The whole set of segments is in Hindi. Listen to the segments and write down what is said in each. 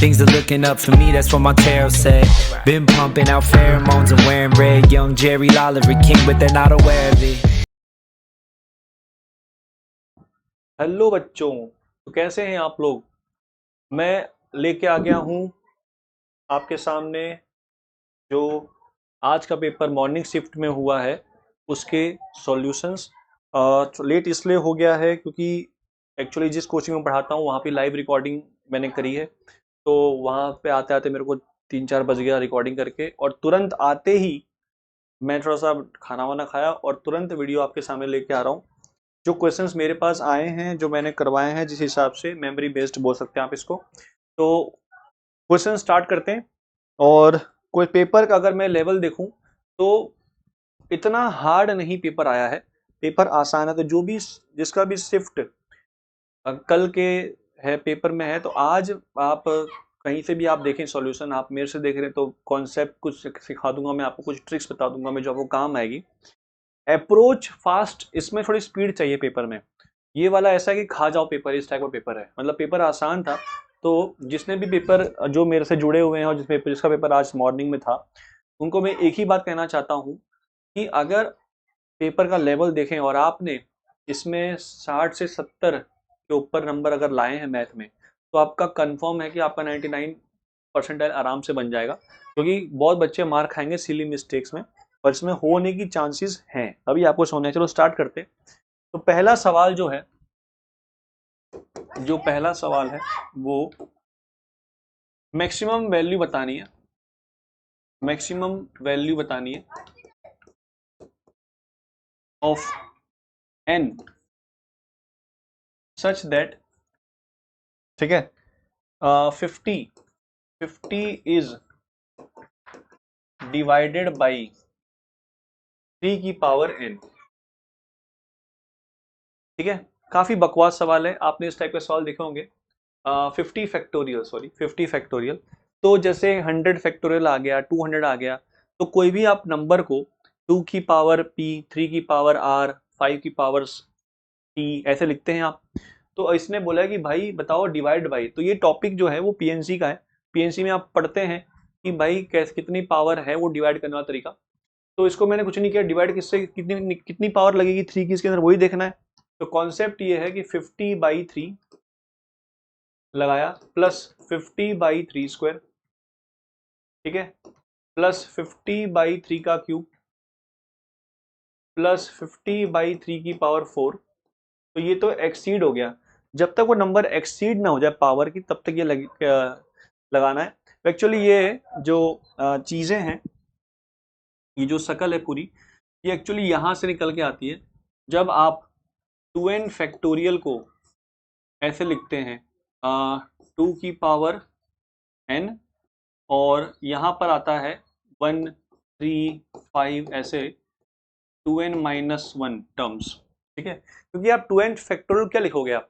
Things are looking up for me, that's what my tarot said. Been pumping out pheromones and wearing red. Young Jerry Lawler, a king, but they're not aware of it. Hello बच्चों, तो कैसे हैं आप लोग। मैं लेके आ गया हूँ आपके सामने जो आज का पेपर मॉर्निंग शिफ्ट में हुआ है उसके सॉल्यूशंस। लेट इसलिए हो गया है क्योंकि एक्चुअली जिस कोचिंग में पढ़ाता हूँ वहाँ पे लाइव रिकॉर्डिंग मैंने करी है, तो वहाँ पे आते आते मेरे को 3-4 बज गया रिकॉर्डिंग करके, और तुरंत आते ही मैं थोड़ा सा खाना वाना खाया और तुरंत वीडियो आपके सामने लेके आ रहा हूँ। जो क्वेश्चंस मेरे पास आए हैं, जो मैंने करवाए हैं, जिस हिसाब से मेमोरी बेस्ड बोल सकते हैं आप इसको, तो क्वेश्चन स्टार्ट करते हैं। और कोई पेपर का अगर मैं लेवल देखूं तो इतना हार्ड नहीं पेपर आया है, पेपर आसान है। तो जो भी जिसका भी शिफ्ट कल के है पेपर में है, तो आज आप कहीं से भी आप देखें सॉल्यूशन, आप मेरे से देख रहे हैं तो कॉन्सेप्ट कुछ सिखा दूंगा मैं आपको, कुछ ट्रिक्स बता दूंगा मैं जो आपको काम आएगी। अप्रोच फास्ट, इसमें थोड़ी स्पीड चाहिए पेपर में। ये वाला ऐसा है कि खा जाओ पेपर, इस टाइप का पेपर है। मतलब पेपर आसान था, तो जिसने भी पेपर जो मेरे से जुड़े हुए हैं और जिसका पेपर आज मॉर्निंग में था, उनको मैं एक ही बात कहना चाहता हूँ कि अगर पेपर का लेवल देखें और आपने इसमें 60 से 70 के ऊपर नंबर अगर लाए हैं मैथ में, तो आपका कंफर्म है कि आपका 99 परसेंटाइल आराम से बन जाएगा। क्योंकि बहुत बच्चे मार खाएंगे सिली मिस्टेक्स में, और इसमें होने की चांसेस हैं। अभी आपको सोना है, चलो स्टार्ट करते हैं। तो पहला सवाल है वो मैक्सिमम वैल्यू बतानी है। मैक्सिमम वैल्यू बतानी है ऑफ n सच दैट, ठीक है, 50 इज डिवाइडेड बाई 3 की पावर n। ठीक है, काफी बकवास सवाल है, आपने इस टाइप के सवाल देखे होंगे। 50 फैक्टोरियल। तो जैसे 100 फैक्टोरियल आ गया, 200 आ गया, तो कोई भी आप नंबर को 2 की पावर p, 3 की पावर r, 5 की पावर t ऐसे लिखते हैं आप। तो इसने बोला है कि भाई बताओ डिवाइड बाई, तो ये टॉपिक जो है वो पीएनसी का है। पीएनसी में आप पढ़ते हैं कि भाई कैसे कितनी पावर है वो डिवाइड करने वाला तरीका। तो इसको मैंने कुछ नहीं किया, डिवाइड किससे कितनी कितनी पावर लगेगी 3 की इसके अंदर, वही देखना है। तो कॉन्सेप्ट ये है कि 50/3 लगाया प्लस 50/3², ठीक है, प्लस 50/3 का क्यूब प्लस 50/3 की पावर 4। तो ये तो एक्सीड हो गया। जब तक वो नंबर एक्सीड ना हो जाए पावर की, तब तक ये लगाना है। एक्चुअली ये जो चीजें हैं, ये जो शकल है पूरी, ये एक्चुअली यहां से निकल के आती है जब आप 2n फैक्टोरियल को ऐसे लिखते हैं 2 की पावर n, और यहाँ पर आता है 1, 3, 5 ऐसे 2n-1 टर्म्स। ठीक है, क्योंकि आप 2n फैक्टोरियल क्या लिखोगे आप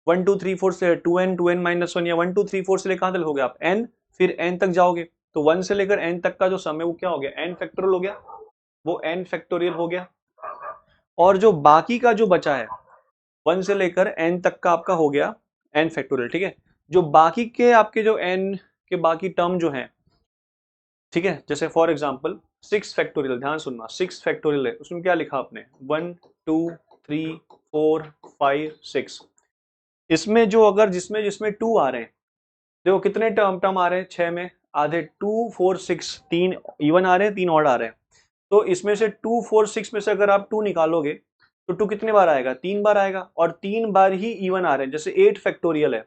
1 2 3 4 से 2n-1 या 1 2 3 4 से लेकर कहाँ तक लिखोगे आप n, फिर n तक जाओगे तो 1 से लेकर n तक का जो सम है वो क्या हो गया n फैक्टोरियल हो गया, वो n फैक्टोरियल हो गया। और जो बाकी का जो बचा है 1 से लेकर n तक का आपका हो गया n फैक्टोरियल। ठीक है, जो बाकी के आपके जो n के बाकी टर्म जो हैं, ठीक है, जैसे फॉर एग्जांपल 6 फैक्टोरियल, ध्यान सुनना, 6 फैक्टोरियल है, उसमें क्या लिखा आपने 1 2 3 4 5 6। इसमें जो अगर जिसमें जिसमें 2 आ रहे हैं, देखो कितने टर्म टर्म आ रहे हैं 6 में, आधे 2 4 6, 3 इवन आ रहे हैं, 3 ऑड आ रहे हैं। तो इसमें से 2 4 6 में से अगर आप 2 निकालोगे तो 2 कितने बार आएगा 3 बार आएगा, और 3 बार ही इवन आ रहे हैं। जैसे 8 फैक्टोरियल है,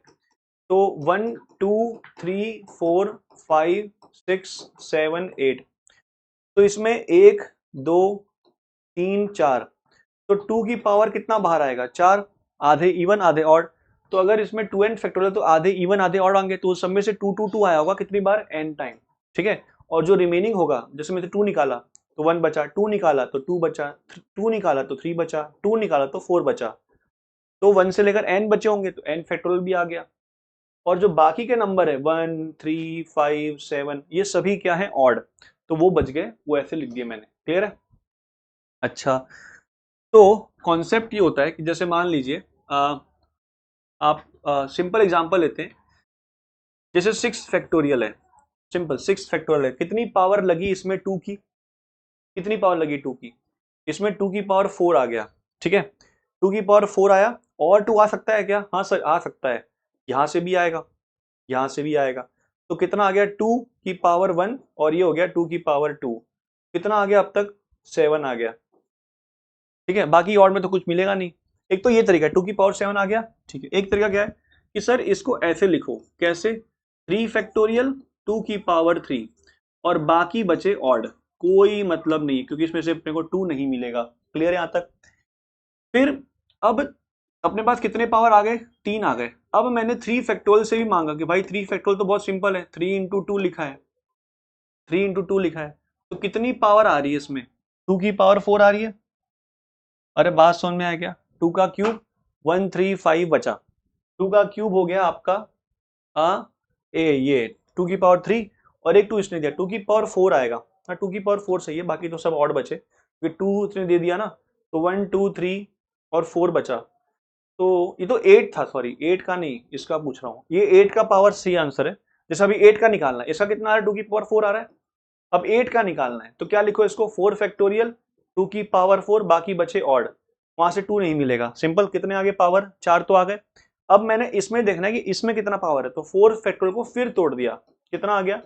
तो 1 2 3 4 5 6 7 8, तो इसमें 1 2 3 4, तो 2 की पावर कितना बाहर आएगा 4, आधे इवन आधे ऑड। तो अगर इसमें 2n फैक्टोरियल तो आधे इवन आधे ऑड होंगे, तो सब में से 2 2 2 आया होगा कितनी बार n टाइम। ठीक है, और जो रिमेनिंग होगा, जैसे में से 2 निकाला तो 1 बचा, 2 निकाला तो 2 बचा, 2 निकाला तो 3 बचा, 2 निकाला तो 4 बचा, तो 1 से लेकर n बचे होंगे तो n फैक्टोरियल भी आ गया। और जो बाकी के नंबर है 1 3 5 7, ये सभी क्या है ऑड, तो वो बच गए, वो ऐसे लिख दिए मैंने। क्लियर है। अच्छा, तो कॉन्सेप्ट ये होता है कि जैसे मान लीजिए आप सिंपल एग्जांपल लेते हैं जैसे 6 फैक्टोरियल है, सिंपल 6 फैक्टोरियल है, कितनी पावर लगी इसमें 2 की, कितनी पावर लगी 2 की, इसमें 2 की पावर 4 आ गया, ठीक है, 2 की पावर 4 आया, और 2 आ सकता है क्या, हाँ सर आ सकता है, यहां से भी आएगा, यहां से भी आएगा, तो कितना आ गया 2 की पावर 1, और ये हो गया 2 की पावर 2, कितना आ गया अब तक 7 आ गया, ठीक है, बाकी और में तो कुछ मिलेगा नहीं। एक तो ये तरीका है 2 की पावर 7 आ गया, ठीक है। एक तरीका क्या है कि सर इसको ऐसे लिखो, कैसे, 3 फैक्टोरियल 2 की पावर 3 और बाकी बचे ऑड, कोई मतलब नहीं क्योंकि इसमें से अपने को 2 नहीं मिलेगा। क्लियर है यहां तक। फिर अब अपने पास कितने पावर आ गए, 3 आ गए। अब मैंने 3 फैक्टोरियल से भी मांगा कि भाई 3 फैक्टोरियल तो बहुत सिंपल है, 3 इंटू 2 लिखा है, 3 इंटू 2 लिखा है, तो कितनी पावर आ रही है इसमें, 2 की पावर 4 आ रही है। अरे बात समझ में आया क्या, 2 का क्यूब 135 बचा, 2 का क्यूब हो गया आपका ये 2 की पावर 3 और एक 2 इसने दिया, 2 की पावर 4 आएगा। हाँ 2 की पावर 4 सही है, बाकी तो सब ऑड बचे क्योंकि 2 इसने दे दिया ना, तो 1 2 3 और 4 बचा, तो ये तो 8 था, सॉरी 8 का नहीं, इसका पूछ रहा हूँ, ये 8 का पावर सी आंसर है। जैसे अभी 8 का निकालना है, इसका कितना आ रहा है, 2 की पावर 4 आ रहा है, अब 8 का निकालना है तो क्या लिखो इसको, 4 फैक्टोरियल 2 की पावर 4 बाकी बचे ऑड, वहां से 2 नहीं मिलेगा, सिंपल, कितने आगे पावर 4 तो आ गए। अब मैंने इसमें देखना है कि इसमें कितना पावर है, तो 4 फैक्टोरियल को फिर तोड़ दिया, कितना आ गया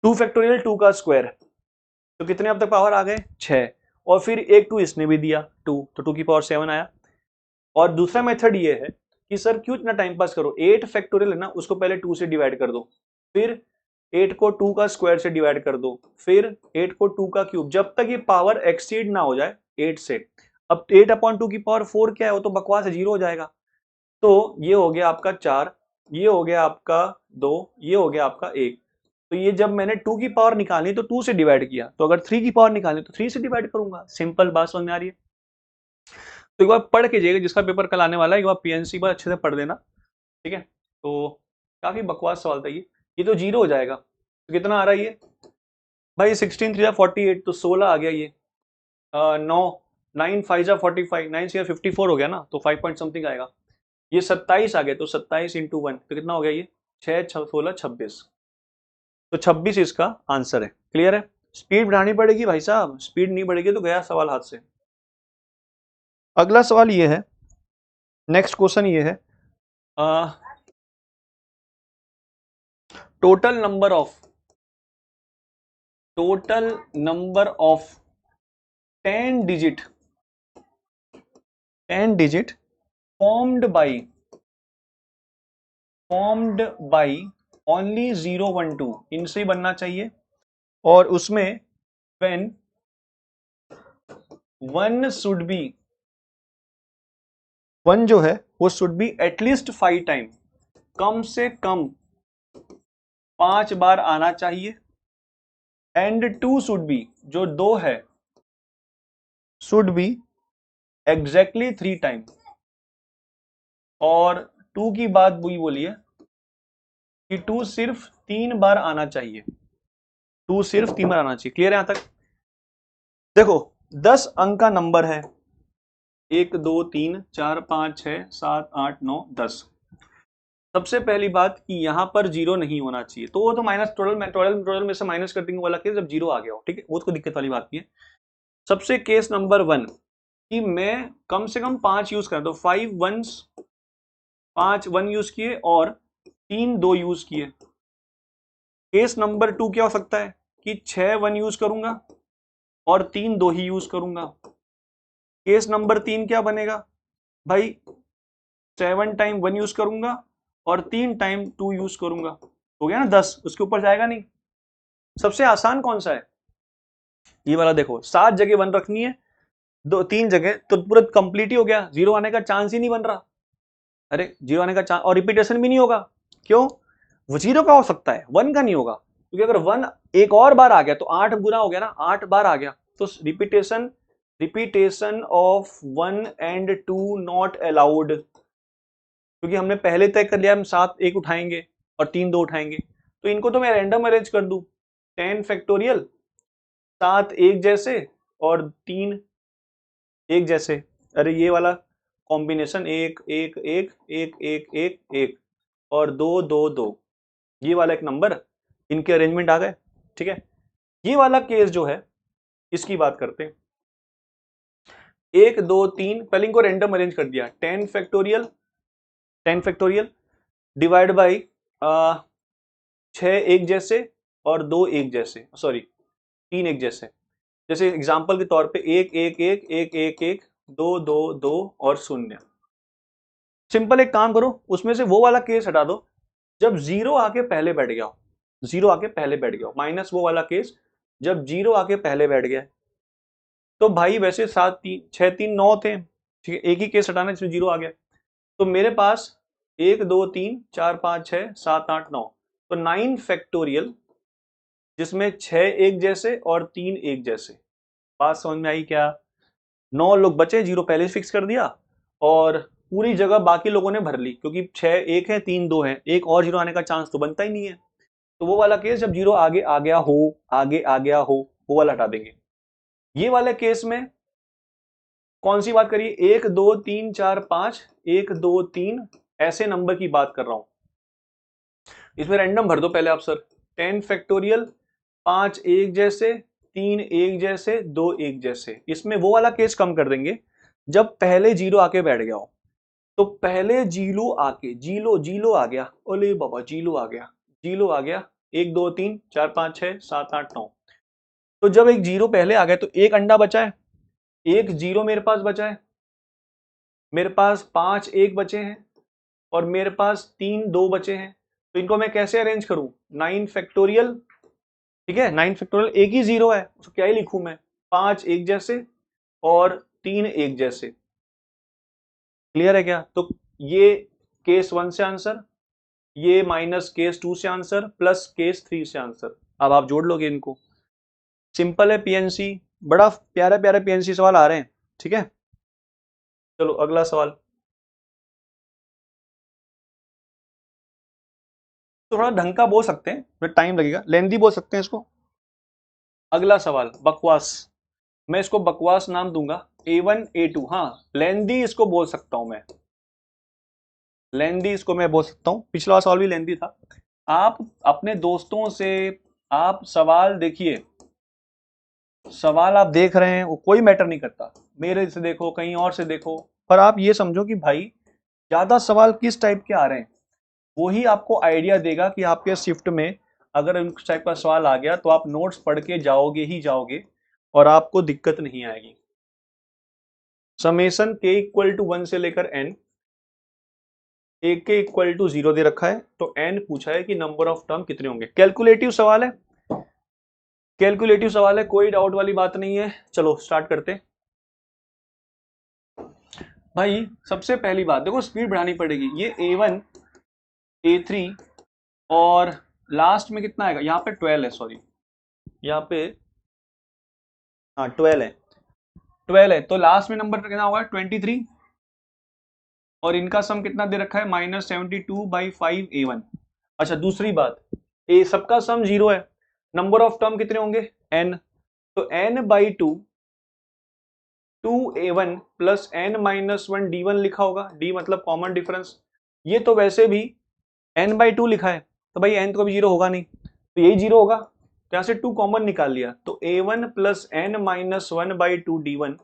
2 फैक्टोरियल 2 का स्क्वायर, तो कितने अब तक पावर आ गए 6, और फिर एक 2 इसने भी दिया 2, तो 2 की पावर 7 आया। और दूसरा मेथड ये है कि सर क्यों इतना टाइम पास करो, 8 फैक्टोरियल है ना, उसको पहले 2 से डिवाइड कर दो, फिर 8 को 2 का स्क्वायर से डिवाइड कर दो, फिर 8 को 2 का क्यूब, जब तक ये पावर एक्सीड ना हो जाए 8 से। अब 8 अपॉन 2 की पावर 4 क्या है, वो तो बकवास है, 0 हो जाएगा। तो ये हो गया आपका 4, ये हो गया आपका 2, ये हो गया आपका 1। तो ये जब मैंने 2 की पावर निकालनी तो 2 से डिवाइड किया, तो अगर 3 की पावर निकालनी तो 3 से डिवाइड करूंगा। सिंपल बात समझ में आ रही है। तो एक बार पढ़ के जाइएगा, जिसका पेपर कल आने वाला है एक बार पीएनसी पर अच्छे से पढ़ देना, ठीक है। तो काफी बकवास सवाल था ये तो 0 हो जाएगा, तो कितना आ रहा है ये भाई, 16 3 48, तो 16 आ गया ये, 9 9 5 45, 9 से 54 हो गया ना, तो 5 पॉइंट समथिंग आएगा। ये 27 आ गया, तो 27 इंटू 1 तो कितना हो गया ये 6 16 26, तो 26 इसका आंसर है। क्लियर है। स्पीड बढ़ानी पड़ेगी भाई साहब, स्पीड नहीं बढ़ेगी तो गया सवाल हाथ से। अगला सवाल ये है, नेक्स्ट क्वेश्चन ये है, total number of 10 digit formed by only 0 1 2, इनसे ही बनना चाहिए, और उसमें when 1 जो है वो शुड बी एटलीस्ट 5 टाइम, कम से कम 5 बार आना चाहिए, एंड 2 शुड बी, जो 2 है शुड बी एग्जैक्टली 3 टाइम, और 2 की बात वही बोली है कि 2 सिर्फ 3 बार आना चाहिए, 2 सिर्फ 3 बार आना चाहिए। क्लियर है यहां तक। देखो 10 अंक का नंबर है, 1 2 3 4 5 6 7 8 9 10। सबसे पहली बात कि यहां पर 0 नहीं होना चाहिए, तो वो तो माइनस टोटल में से माइनस कर देंगे वाला केस, जब 0 आ गया हो, ठीक है, वो तो दिक्कत वाली बात नहीं है। सबसे केस नंबर 1 कि मैं कम से कम 5 यूज कर, तो 5 1 यूज किए और 3 2 यूज किए। केस नंबर 2 क्या हो सकता है कि 6 1 यूज करूंगा और 3 2 ही यूज करूंगा। केस नंबर 3 क्या बनेगा भाई, 7 टाइम 1 यूज करूंगा और 3 टाइम 2 यूज करूंगा, हो गया ना 10, उसके ऊपर जाएगा नहीं। सबसे आसान कौन सा है, ये वाला देखो, 7 जगह 1 रखनी है, 3 जगह, तो पूरा कंप्लीट ही हो गया, 0 आने का चांस ही नहीं बन रहा। अरे 0 आने का चांस, और रिपीटेशन भी नहीं होगा, क्यों, वो 0 का हो सकता है 1 का नहीं होगा, क्योंकि अगर 1 एक और बार आ गया तो 8 गुना हो गया ना, 8 बार आ गया, तो repetition of 1 and 2 not allowed, क्योंकि हमने पहले तय कर लिया हम 7 1 उठाएंगे और 3 2 उठाएंगे, तो इनको तो मैं रैंडम अरेंज कर दूं, 10 फैक्टोरियल 7 एक जैसे और 3 एक जैसे, अरे ये वाला कॉम्बिनेशन 1 1 1 1 1 1 1 और 2 2 2, ये वाला एक नंबर, इनके अरेंजमेंट आ गए, ठीक है। ये वाला केस जो है इसकी बात करते हैं। 1 2 3, पहले इनको रैंडम अरेंज कर दिया, 10 फैक्टोरियल डिवाइड बाई 6 एक जैसे और 2 एक जैसे, सॉरी 3 एक जैसे। जैसे एग्जांपल के तौर पे 1 1 1 1 1 1 2 2 2 और 0। सिंपल एक काम करो, उसमें से वो वाला केस हटा दो जब जीरो आके पहले बैठ गया हो, जीरो आके पहले बैठ गया हो, माइनस वो वाला केस जब जीरो आके पहले बैठ गया। तो भाई वैसे 7 3 6 3 9 थे, ठीक है, एक ही केस हटाना जिसमें जीरो आ गया। तो मेरे पास 1 2 3 4 5 6 7 8 9, तो 9 फैक्टोरियल जिसमें 6 एक जैसे और 3 एक जैसे। बात समझ में आई क्या? 9 लोग बचे, जीरो पहले फिक्स कर दिया और पूरी जगह बाकी लोगों ने भर ली, क्योंकि 6 एक है 3 2 है, एक और जीरो आने का चांस तो बनता ही नहीं है। तो वो वाला केस जब जीरो आगे आ गया हो, आगे आ गया हो, वो वाला हटा देंगे। ये वाले केस में कौन सी बात करिए? 1 2 3 4 5, 1 2 3 ऐसे नंबर की बात कर रहा हूं। इसमें रैंडम भर दो पहले आप सर। 10 फैक्टोरियल, 5 एक जैसे, 3 एक जैसे, 2 एक जैसे। इसमें वो वाला केस कम कर देंगे जब पहले जीरो आके बैठ गया हो। तो पहले जीरो आके, जीलो जीलो आ गया, ओले बाबा जीलो आ गया, जीलो आ गया, 1 2 3 4 5 6 7 8 9। तो जब एक जीरो पहले आ गया तो एक अंडा बचा है, एक जीरो मेरे पास बचा है, मेरे पास 5 एक बचे हैं और मेरे पास 3 2 बचे हैं। तो इनको मैं कैसे अरेंज करूं? 9 फैक्टोरियल, ठीक है, 9 फैक्टोरियल, एक ही जीरो है तो क्या ही लिखूं मैं? 5 एक जैसे और 3 एक जैसे। क्लियर है क्या? तो ये केस 1 से आंसर, ये माइनस केस 2 से आंसर, प्लस केस 3 से आंसर। अब आप जोड़ लोगे इनको, सिंपल है पीएनसी। बड़ा प्यारा प्यारा पीएनसी सवाल आ रहे हैं, ठीक है। चलो अगला सवाल, थोड़ा ढंग का बोल सकते हैं, फिर टाइम लगेगा, लेंदी बोल सकते हैं इसको। अगला सवाल बकवास, मैं इसको बकवास नाम दूंगा, A1 A2। हाँ, लेंदी इसको बोल सकता हूं मैं, लेंदी इसको मैं बोल सकता हूं। पिछला सवाल भी लेंदी था। आप अपने दोस्तों से आप सवाल देखिए, सवाल आप देख रहे हैं वो कोई मैटर नहीं करता, मेरे से देखो कहीं और से देखो, पर आप ये समझो कि भाई ज्यादा सवाल किस टाइप के आ रहे हैं, वही आपको आइडिया देगा कि आपके शिफ्ट में अगर उस टाइप का सवाल आ गया तो आप नोट्स पढ़ के जाओगे ही जाओगे और आपको दिक्कत नहीं आएगी। समेशन k इक्वल टू 1 से लेकर n, a के इक्वल टू 0 दे रखा है, तो n पूछा है कि नंबर ऑफ टर्म कितने होंगे। कैलकुलेटिव सवाल है, कैलकुलेटिव सवाल है, कोई डाउट वाली बात नहीं है। चलो स्टार्ट करते हैं। भाई सबसे पहली बात देखो, स्पीड बढ़ानी पड़ेगी। ये A1 A3 और लास्ट में कितना आएगा? यहाँ पे 12 है, सॉरी यहाँ पे, हाँ 12 है, 12 है, तो लास्ट में नंबर कितना होगा? 23। और इनका सम कितना दे रखा है? -72/5 A1। अच्छा दूसरी बात, ए सबका सम 0 है, नंबर ऑफ टर्म कितने होंगे? n, तो n/2 2A1 plus n-1 D1 लिखा होगा, D मतलब कॉमन डिफरेंस। ये तो वैसे भी n/2 लिखा है, तो भाई n तो कभी 0 होगा नहीं, तो यही 0 होगा, तो यहाँ से 2 कॉमन निकाल लिया, तो A1 plus n-1/2 D1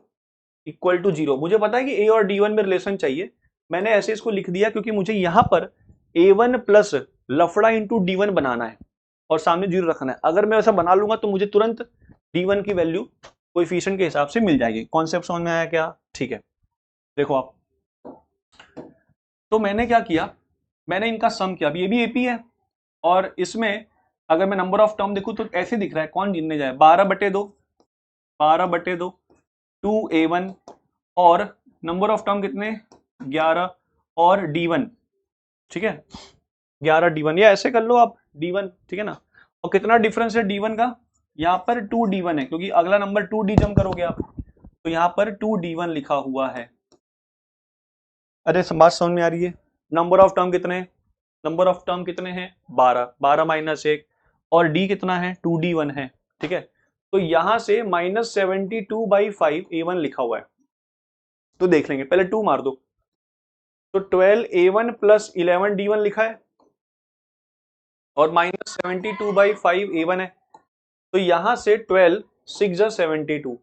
equal to 0। मुझे पता है कि A और D1 में रिलेशन चाहिए, मैंने ऐसे इसको लिख दिया क्योंकि मुझे यहाँ पर A1 प्लस लफड़ा इंटू D1 बनाना है और सामने 0 रखना है। अगर मैं ऐसा बना लूंगा तो मुझे तुरंत D1 की वैल्यू कोएफिशिएंट के हिसाब से मिल जाएगी। कॉन्सेप्ट समझ में आया क्या? ठीक है, देखो आप, तो मैंने क्या किया, मैंने इनका सम किया। अब ये भी एपी है और इसमें अगर मैं नंबर ऑफ टर्म देखूं तो ऐसे दिख रहा है, कौन गिनने जाए? 12/2, 12/2 2A1 और नंबर ऑफ टर्म कितने? 11 और D1, ठीक है, 11 D1, या ऐसे कर लो आप D1, ठीक है ना। और कितना डिफरेंस है D1 का? यहाँ पर 2 D1 है, क्योंकि अगला नंबर 2D जम करोगे आप, तो यहाँ पर 2 D1 लिखा हुआ है। अरे बात समझ में आ रही है? नंबर ऑफ टर्म कितने? नंबर ऑफ टर्म कितने हैं? 12, 12 माइनस 1, और D कितना है? 2D1 है, ठीक है। तो यहां से -72/5 A1 लिखा हुआ है, तो देख लेंगे, पहले 2 मार दो, तो 12 A1 प्लस 11 D1 लिखा है, और -72/5 A1 है। तो यहां से 12 6 जा 72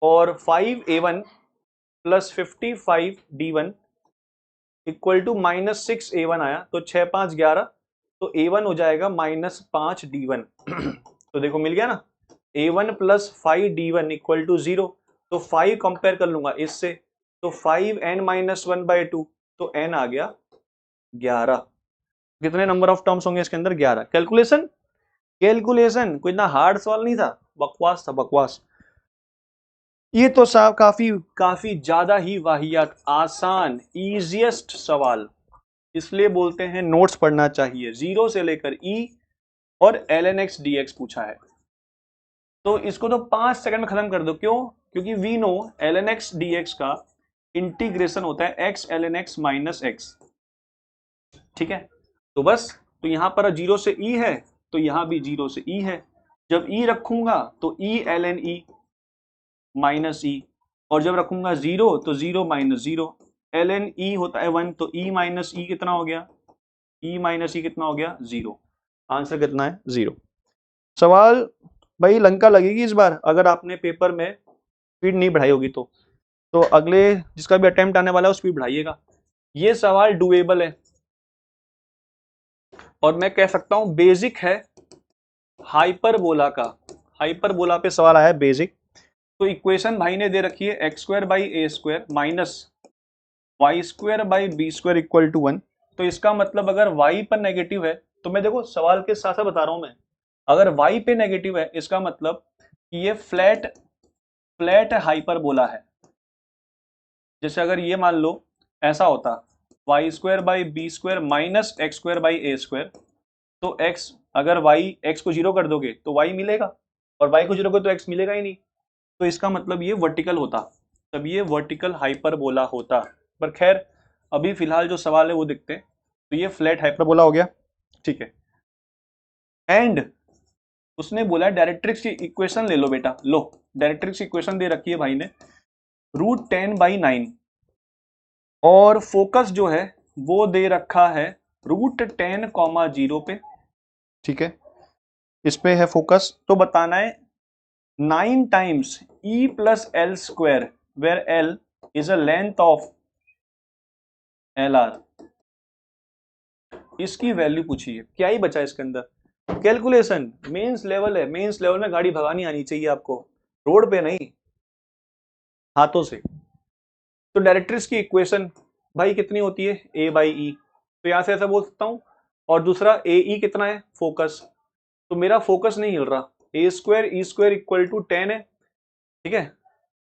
और 5A1 plus 55 D1 equal to -6 A1 आया, तो 6 5 11, तो A1 हो जाएगा -5 D1। तो देखो मिल गया ना, A1 plus 5 D1 equal to 0। तो 5 कंपेयर कर लूंगा इससे, तो 5n-1/2, तो n आ गया 11। कितने नंबर ऑफ टर्म्स होंगे इसके अंदर? 11। कैलकुलेशन कैलकुलेशन कोई इतना हार्ड सवाल नहीं था, बकवास था बकवास। ये तो साहब काफी काफी ज्यादा ही वाहियात, आसान, इजीएस्ट सवाल, इसलिए बोलते हैं नोट्स पढ़ना चाहिए। 0 से लेकर ई और ln x dx पूछा है, तो इसको तो 5 सेकंड में खत्म कर दो। क्यों? क्योंकि we know ln x dx का इंटीग्रेशन होता है x ln x minus x. ठीक है, तो बस, तो यहां पर 0 से e है, तो यहां भी 0 से e है। जब e रखूंगा तो e ln e माइनस ई, और जब रखूंगा 0 तो 0 माइनस 0। ln e होता है 1, तो e माइनस ई कितना हो गया? e माइनस ई कितना हो गया? 0। आंसर कितना है? 0। सवाल भाई लंका लगेगी इस बार, अगर आपने पेपर में स्पीड नहीं बढ़ाई होगी तो अगले जिसका भी अटेम्प्ट आने वाला है स्पीड बढ़ाइएगा। ये सवाल डुएबल है, और मैं कह सकता हूं बेसिक है हाइपरबोला का। हाइपरबोला पे सवाल आया है बेसिक। तो इक्वेशन भाई ने दे रखी है x² / a² minus y² / b² equal to 1। तो इसका मतलब अगर y पर नेगेटिव है, तो मैं देखो सवाल के साथ साथ बता रहा हूं मैं, अगर y पे नेगेटिव है इसका मतलब कि ये फ्लैट हाइपरबोला है। जैसे अगर ये मान लो ऐसा होता y² / b² minus x² / a², तो x, अगर y x को 0 कर दोगे तो y मिलेगा, और y को 0 कर तो x मिलेगा ही नहीं। तो इसका मतलब ये वर्टिकल होता, तब ये वर्टिकल हाइपरबोला होता। पर खैर अभी फिलहाल जो सवाल है वो देखते हैं। तो ये फ्लैट हाइपरबोला हो गया, ठीक है। एंड उसने बोला डायरेक्ट्रिक्स की इक्वेशन ले लो बेटा, लो डायरेक्ट्रिक्स की इक्वेशन दे रखी है भाई ने, √10/9, और फोकस जो है वो दे रखा है √10, 0 पे, ठीक है। इस पे है फोकस, तो बताना है 9 times e plus L square, where l is a length of LR, इसकी वैल्यू पूछी है। क्या ही बचा इसके अंदर? कैलकुलेशन मेंस लेवल है, मेंस लेवल में गाड़ी भगानी आनी चाहिए आपको, रोड पे नहीं, हाथों से। तो डायरेक्ट्रिक्स की इक्वेशन भाई कितनी होती है? a/e, तो यहां से ऐसा बोल सकता हूं। और दूसरा ae कितना है? फोकस। तो मेरा फोकस नहीं हिल रहा, a²e² इक्वल टू 10 है, ठीक है,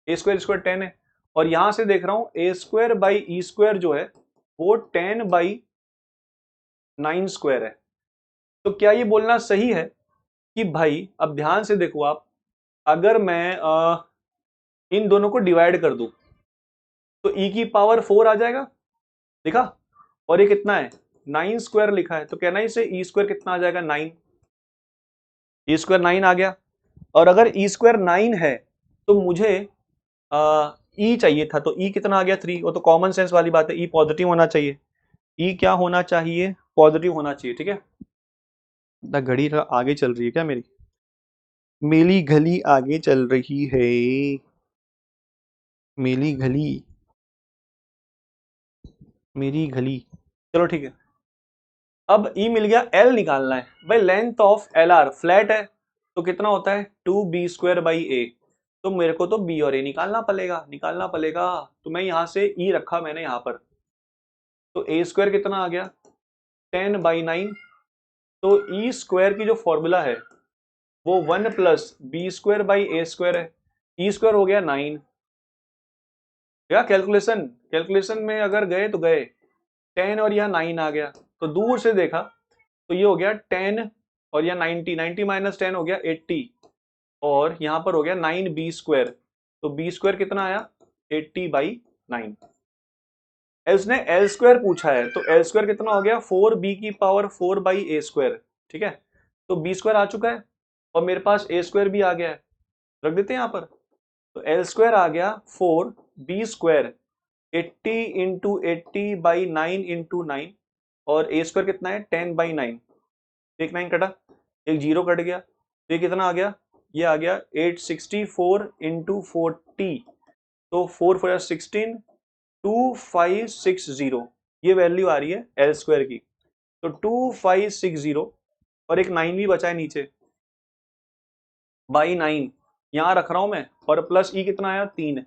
a² 10 है। और यहां से देख रहा हूं a²/e² जो है वो 10/9² है। तो क्या ये बोलना सही है कि भाई, अब ध्यान से देखो आप, अगर मैं इन दोनों को डिवाइड कर दूं तो e की पावर 4 आ जाएगा, देखा, और ये कितना है? 9² लिखा है, तो कहना इसे e² कितना आ जाएगा? 9। e² 9 आ गया। और अगर e² 9 है तो मुझे e चाहिए था, तो e कितना आ गया? 3। वो तो कॉमन सेंस वाली बात है, e पॉजिटिव होना चाहिए। e क्या होना चाहिए? पॉजिटिव होना चाहिए, ठीक है। घड़ी आगे चल रही है क्या मेरी? मेली घली आगे चल रही है, मेली घली, मेरी घली, चलो ठीक है। अब E मिल गया, L निकालना है भाई। लेंथ ऑफ LR फ्लैट है, तो कितना होता है? 2b²/a। तो मेरे को तो b और a निकालना पड़ेगा। तो मैं यहां से E रखा मैंने यहां पर, तो a² कितना आ गया? 10/9। तो e² की जो फॉर्मूला है वो 1 प्लस b²/a² है। e² हो गया 9। या कैलकुलेशन में अगर गए तो गए 10 और यह 9 आ गया, तो दूर से देखा तो ये हो गया 10 और यह 90 माइनस 10 हो गया 80, और यहां पर हो गया 9b²। तो b² कितना आया? 80/9। उसने l² पूछा है, तो l² कितना हो गया? 4b की पावर 4/a², ठीक है। तो b² आ चुका है, और मेरे पास a² भी आ गया है, रख देते हैं यहां पर। तो l² आ गया 4b², 80 इंटू 80/9 इंटू 9, और a² कितना है? 10/9। एक 9 कटा, एक 0 कट गया, तो ये कितना आ गया, ये आ गया 864 इंटू 40, तो 4 4 16, 2560, ये वैल्यू आ रही है एल स्क्वायर की। तो 2560 और एक 9 भी बचा है नीचे, बाई 9 यहां रख रहा हूं मैं, और प्लस ई कितना आया 3,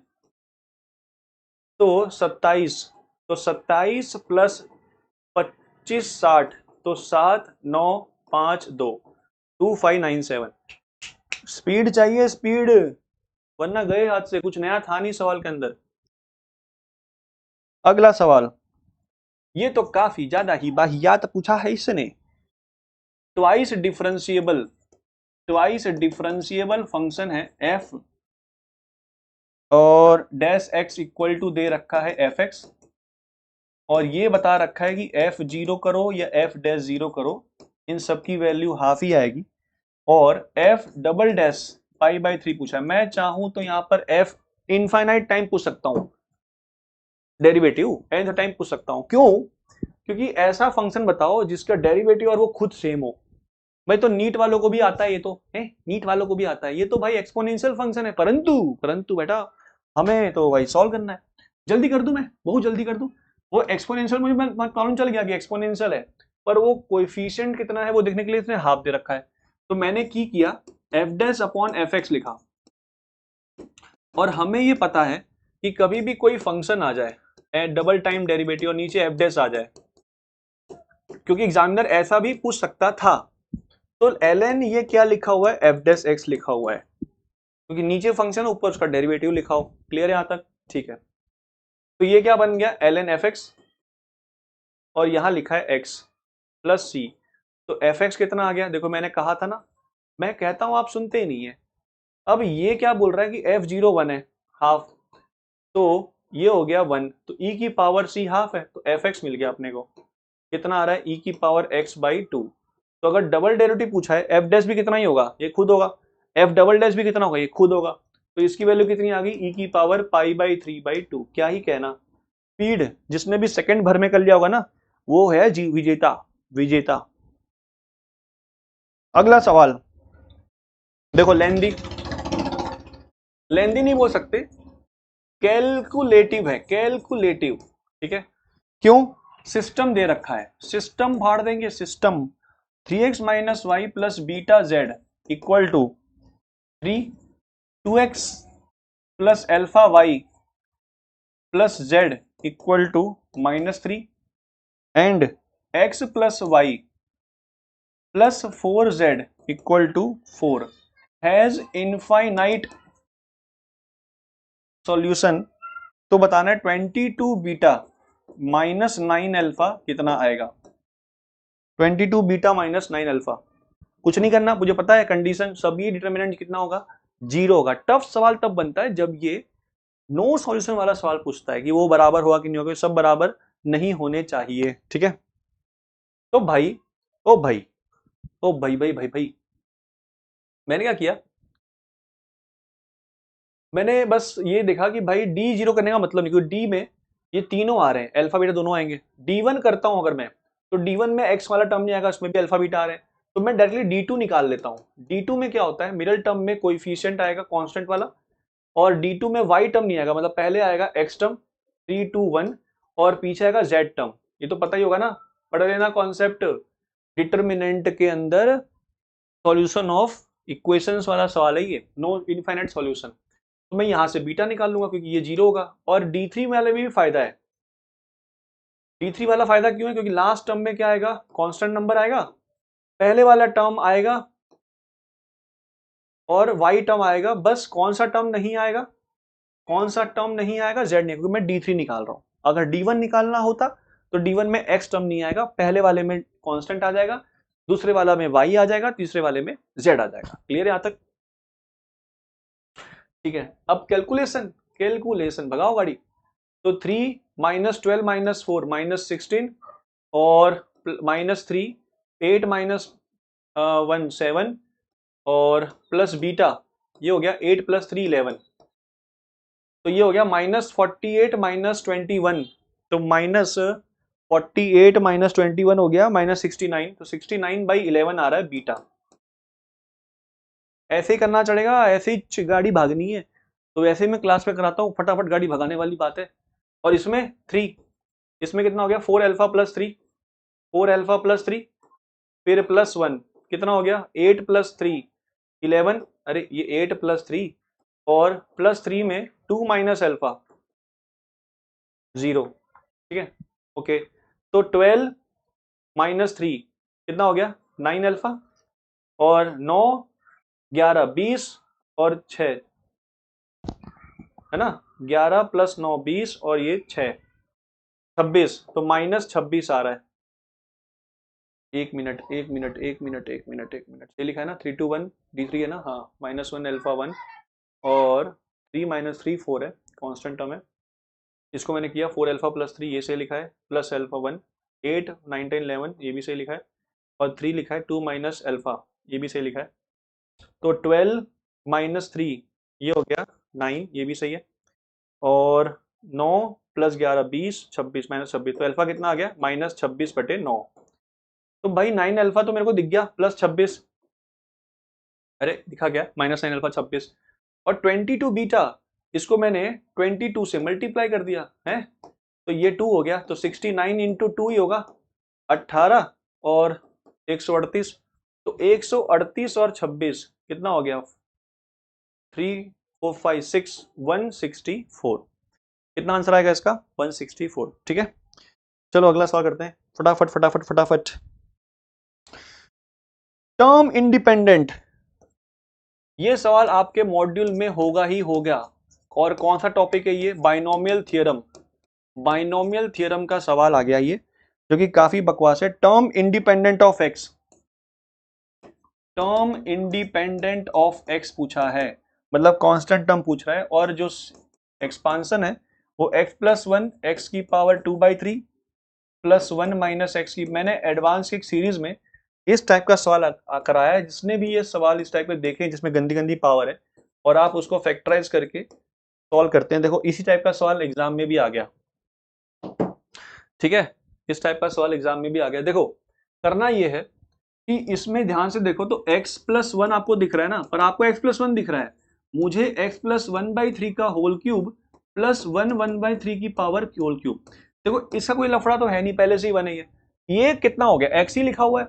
तो 27, तो 27 प्लस 25 60, तो 7952 2597। स्पीड चाहिए स्पीड, वरना गए हाथ से, कुछ नया था नहीं सवाल के अंदर। अगला सवाल, ये तो काफी ज्यादा ही बाहियात पूछा है इसने। ट्वाइस डिफरेंशिएबल फंक्शन है एफ और डैश एक्स इक्वल टू दे रखा है एफ एक्स, और ये बता रखा है कि एफ जीरो करो या एफ डैश जीरो करो, इन सब की वैल्यू हाफ ही आएगी, और F double dash pi by 3 पूछा है। मैं चाहूं तो यहां पर एफ इनफाइनाइट टाइम पूछ सकता हूं, डेरिवेटिव nth टाइम पूछ सकता हूं। क्यों? क्योंकि ऐसा फंक्शन बताओ जिसका डेरिवेटिव और वो खुद सेम हो। भाई तो नीट वालों को भी आता है, ये तो है, नीट वालों को भी आता है, ये तो भाई एक्सपोनेंशियल फंक्शन है, परंतु बेटा हमें तो भाई सॉल्व करना है। जल्दी कर दूं, मैं बहुत जल्दी कर दूं। वो एक्सपोनेंशियल मुझे मालूम चल गया कि एक्सपोनेंशियल है, पर वो कोएफिशिएंट कितना है वो देखने के लिए इसने हाफ दे रखा है। तो मैंने की किया, F dash upon F x लिखा, और हमें ये पता है कि कभी भी कोई फंक्शन आ जाए डबल टाइम डेरिवेटिव और नीचे एफ डैश आ जाए, क्योंकि एग्जामिनर ऐसा भी पूछ सकता था, तो ln ये क्या लिखा हुआ है, एफ डैश एक्स लिखा हुआ है, क्योंकि नीचे फंक्शन ऊपर उसका डेरिवेटिव लिखा हो। क्लियर है यहां तक? ठीक है, तो ये क्या बन गया, ln एफ एक्स, और यहां लिखा है x प्लस सी, तो एफ एक्स कितना आ गया, देखो मैंने कहा था ना, मैं कहता हूं आप सुनते ही नहीं है। अब ये क्या बोल रहा है कि एफ जीरो 1 है, हाफ, तो ये हो गया 1, तो e की पावर c हाफ है, तो एफ एक्स मिल गया अपने को, कितना आ रहा है, e की पावर x बाई 2। तो अगर डबल डेरिवेटिव पूछा है, एफ डैश भी कितना ही होगा, ये खुद होगा, एफ डबल डैश भी कितना होगा, ये खुद होगा, तो इसकी वैल्यू कितनी आ गई, e की पावर पाई बाई 3 बाई 2। क्या ही कहना, स्पीड जिसने भी सेकंड भर में कर लिया होगा ना, वो है विजेता विजेता। अगला सवाल देखो, लेंदी नहीं बोल सकते, कैलकुलेटिव है, कैलकुलेटिव, ठीक है। क्यों? सिस्टम दे रखा है, सिस्टम फाड़ देंगे, system 3x minus y plus beta z equal to 3, 2x plus alpha y plus z equal to -3, and x plus y plus 4z equal to 4 has infinite solution. तो बताना है 22 बीटा माइनस 9 अल्फा कितना आएगा, 22 बीटा माइनस 9 अल्फा। कुछ नहीं करना, मुझे पता है कंडीशन, सभी डिटरमिनेंट कितना होगा, 0 होगा। टफ सवाल तब बनता है जब ये नो सॉल्यूशन वाला सवाल पूछता है कि वो बराबर होगा कि नहीं होगा, सब बराबर नहीं होने चाहिए, ठीक है। तो भाई ओ भाई ओ भाई भाई भाई भाई मैंने क्या किया, मैंने बस ये देखा कि भाई डी जीरो करने का मतलब नहीं, क्योंकि डी में ये तीनों आ रहे हैं, अल्फा बीटा दोनों आएंगे। D1 करता हूं अगर मैं, तो D1 में x वाला टर्म नहीं आएगा, उसमें भी अल्फा बीटा आ रहे हैं, तो मैं डायरेक्टली D2 निकाल लेता हूं। D2 में क्या होता है, मिडिल टर्म में कोएफिशिएंट आएगा कांस्टेंट वाला, और D2 में y टर्म नहीं आएगा, मतलब पहले आएगा x टर्म 3 2 1 और पीछे आएगा z टर्म। ये तो पता ही होगा ना, पढ़ लेना कॉन्सेप्ट, डिटरमिनेंट के अंदर सॉल्यूशन ऑफ इक्वेशंस वाला सवाल है ये, नो इनफाइनाइट सॉल्यूशन। तो मैं यहां से बीटा निकाल लूंगा क्योंकि ये 0 होगा, और D3 वाले में भी फायदा है। D3 वाला फायदा क्यों है, क्योंकि लास्ट टर्म में क्या आएगा, कांस्टेंट नंबर आएगा, पहले वाला टर्म आएगा और y टर्म आएगा, बस कौन सा टर्म नहीं आएगा, कौन सा टर्म नहीं आएगा, z नहीं, क्योंकि मैं D3 निकाल रहा हूं। अगर D1 निकालना होता तो D1 में x टर्म नहीं आएगा, पहले वाले में कांस्टेंट आ जाएगा, दूसरे वाला में y आ जाएगा, तीसरे वाले में z आ जाएगा। क्लियर है यहां तक? ठीक है, अब कैलकुलेशन भगाओ गाड़ी। तो 3 माइनस 12 माइनस 4 माइनस 16 और -3, 8 माइनस 1 7 और प्लस बीटा, ये हो गया 8 प्लस 3 11, तो ये हो गया -48 माइनस 21, तो 48 माइनस 21 हो गया माइनस 69, तो 69/11 आ रहा है बीटा। ऐसे ही करना चलेगा, ऐसे ही गाड़ी भागनी है तो वैसे ही मैं क्लास में कराता हूँ, फटाफट गाड़ी भगाने वाली बात है। और इसमें 3, इसमें कितना हो गया 4 अल्फा प्लस 3, 4 अल्फा प्लस 3 फिर प्लस 1 कितना हो गया 8 प्लस 3 11, अरे ये 8 प्लस 3 और प्लस 3 में 2 माइनस अल्फा 0, ठीक है ओके। तो 12 माइनस 3 कितना हो गया 9 अल्फा, और 9 11 20 और 6 है ना, 11 प्लस 9 20 और ये 6 26, तो माइनस 26 आ रहा है। एक मिनट एक मिनट एक मिनट एक मिनट एक मिनट, ये लिखा है ना 3 2 1 D3 है ना, हाँ -1 अल्फा 1 और 3 माइनस 3 4 है, कांस्टेंट टर्म है। इसको मैंने किया 4 अल्फा प्लस 3 ये सही लिखा है, प्लस अल्फा 1 8 9 10 11 ये भी सही लिखा है, और 3 लिखा है 2 माइनस अल्फा ये भी सही लिखा है। तो 12 माइनस 3 ये हो गया 9 ये भी सही है, और 9 प्लस 11 20 26 माइनस 26, तो अल्फा कितना आ गया -26/9। तो भाई 9 अल्फा तो मेरे को दिख गया प्लस 26, अरे दिखा गया -9 अल्फा 26, और 22 बीटा इसको मैंने 22 से मल्टीप्लाई कर दिया है, तो ये 2 हो गया, तो 69 इंटू 2 ही होगा 18 और 138, तो 138 और 26 कितना हो गया 3 4 5 6 164, कितना आंसर आएगा इसका 164, ठीक है। चलो अगला सवाल करते हैं, फटाफट फटाफट फटाफट। टर्म इंडिपेंडेंट, ये सवाल आपके मॉड्यूल में होगा ही होगा, और कौन सा टॉपिक है ये, बाइनोमियल थ्योरम। बाइनोमियल थ्योरम का सवाल आ गया ये, जो कि काफी बकवास है। Term independent of x, term independent of x पूछा है, मतलब कांस्टेंट टर्म पूछ रहा है, और जो एक्सपांशन है वो x प्लस 1 एक्स की पावर 2/3 प्लस 1 माइनस एक्स की, मैंने एडवांस की एक सीरीज में इस टाइप का सवाल कराया है, जिसने भी ये सवाल इस टाइप के देखे जिसमें गंदी गंदी पावर है और आप उसको फैक्टराइज करके सॉल्व करते हैं, देखो इसी टाइप का सवाल एग्जाम में भी आ गया, ठीक है, इस टाइप का सवाल एग्जाम में भी आ गया। देखो करना ये है कि इसमें ध्यान से देखो, तो x प्लस 1 आपको दिख रहा है ना, पर आपको x प्लस 1 दिख रहा है, मुझे x प्लस 1/3 का होल क्यूब प्लस 1/3 की पावर होल क्यूब, देखो इसका कोई लफड़ा तो है नहीं, पहले से ही 1 है ये कितना हो गया x ही लिखा हुआ है।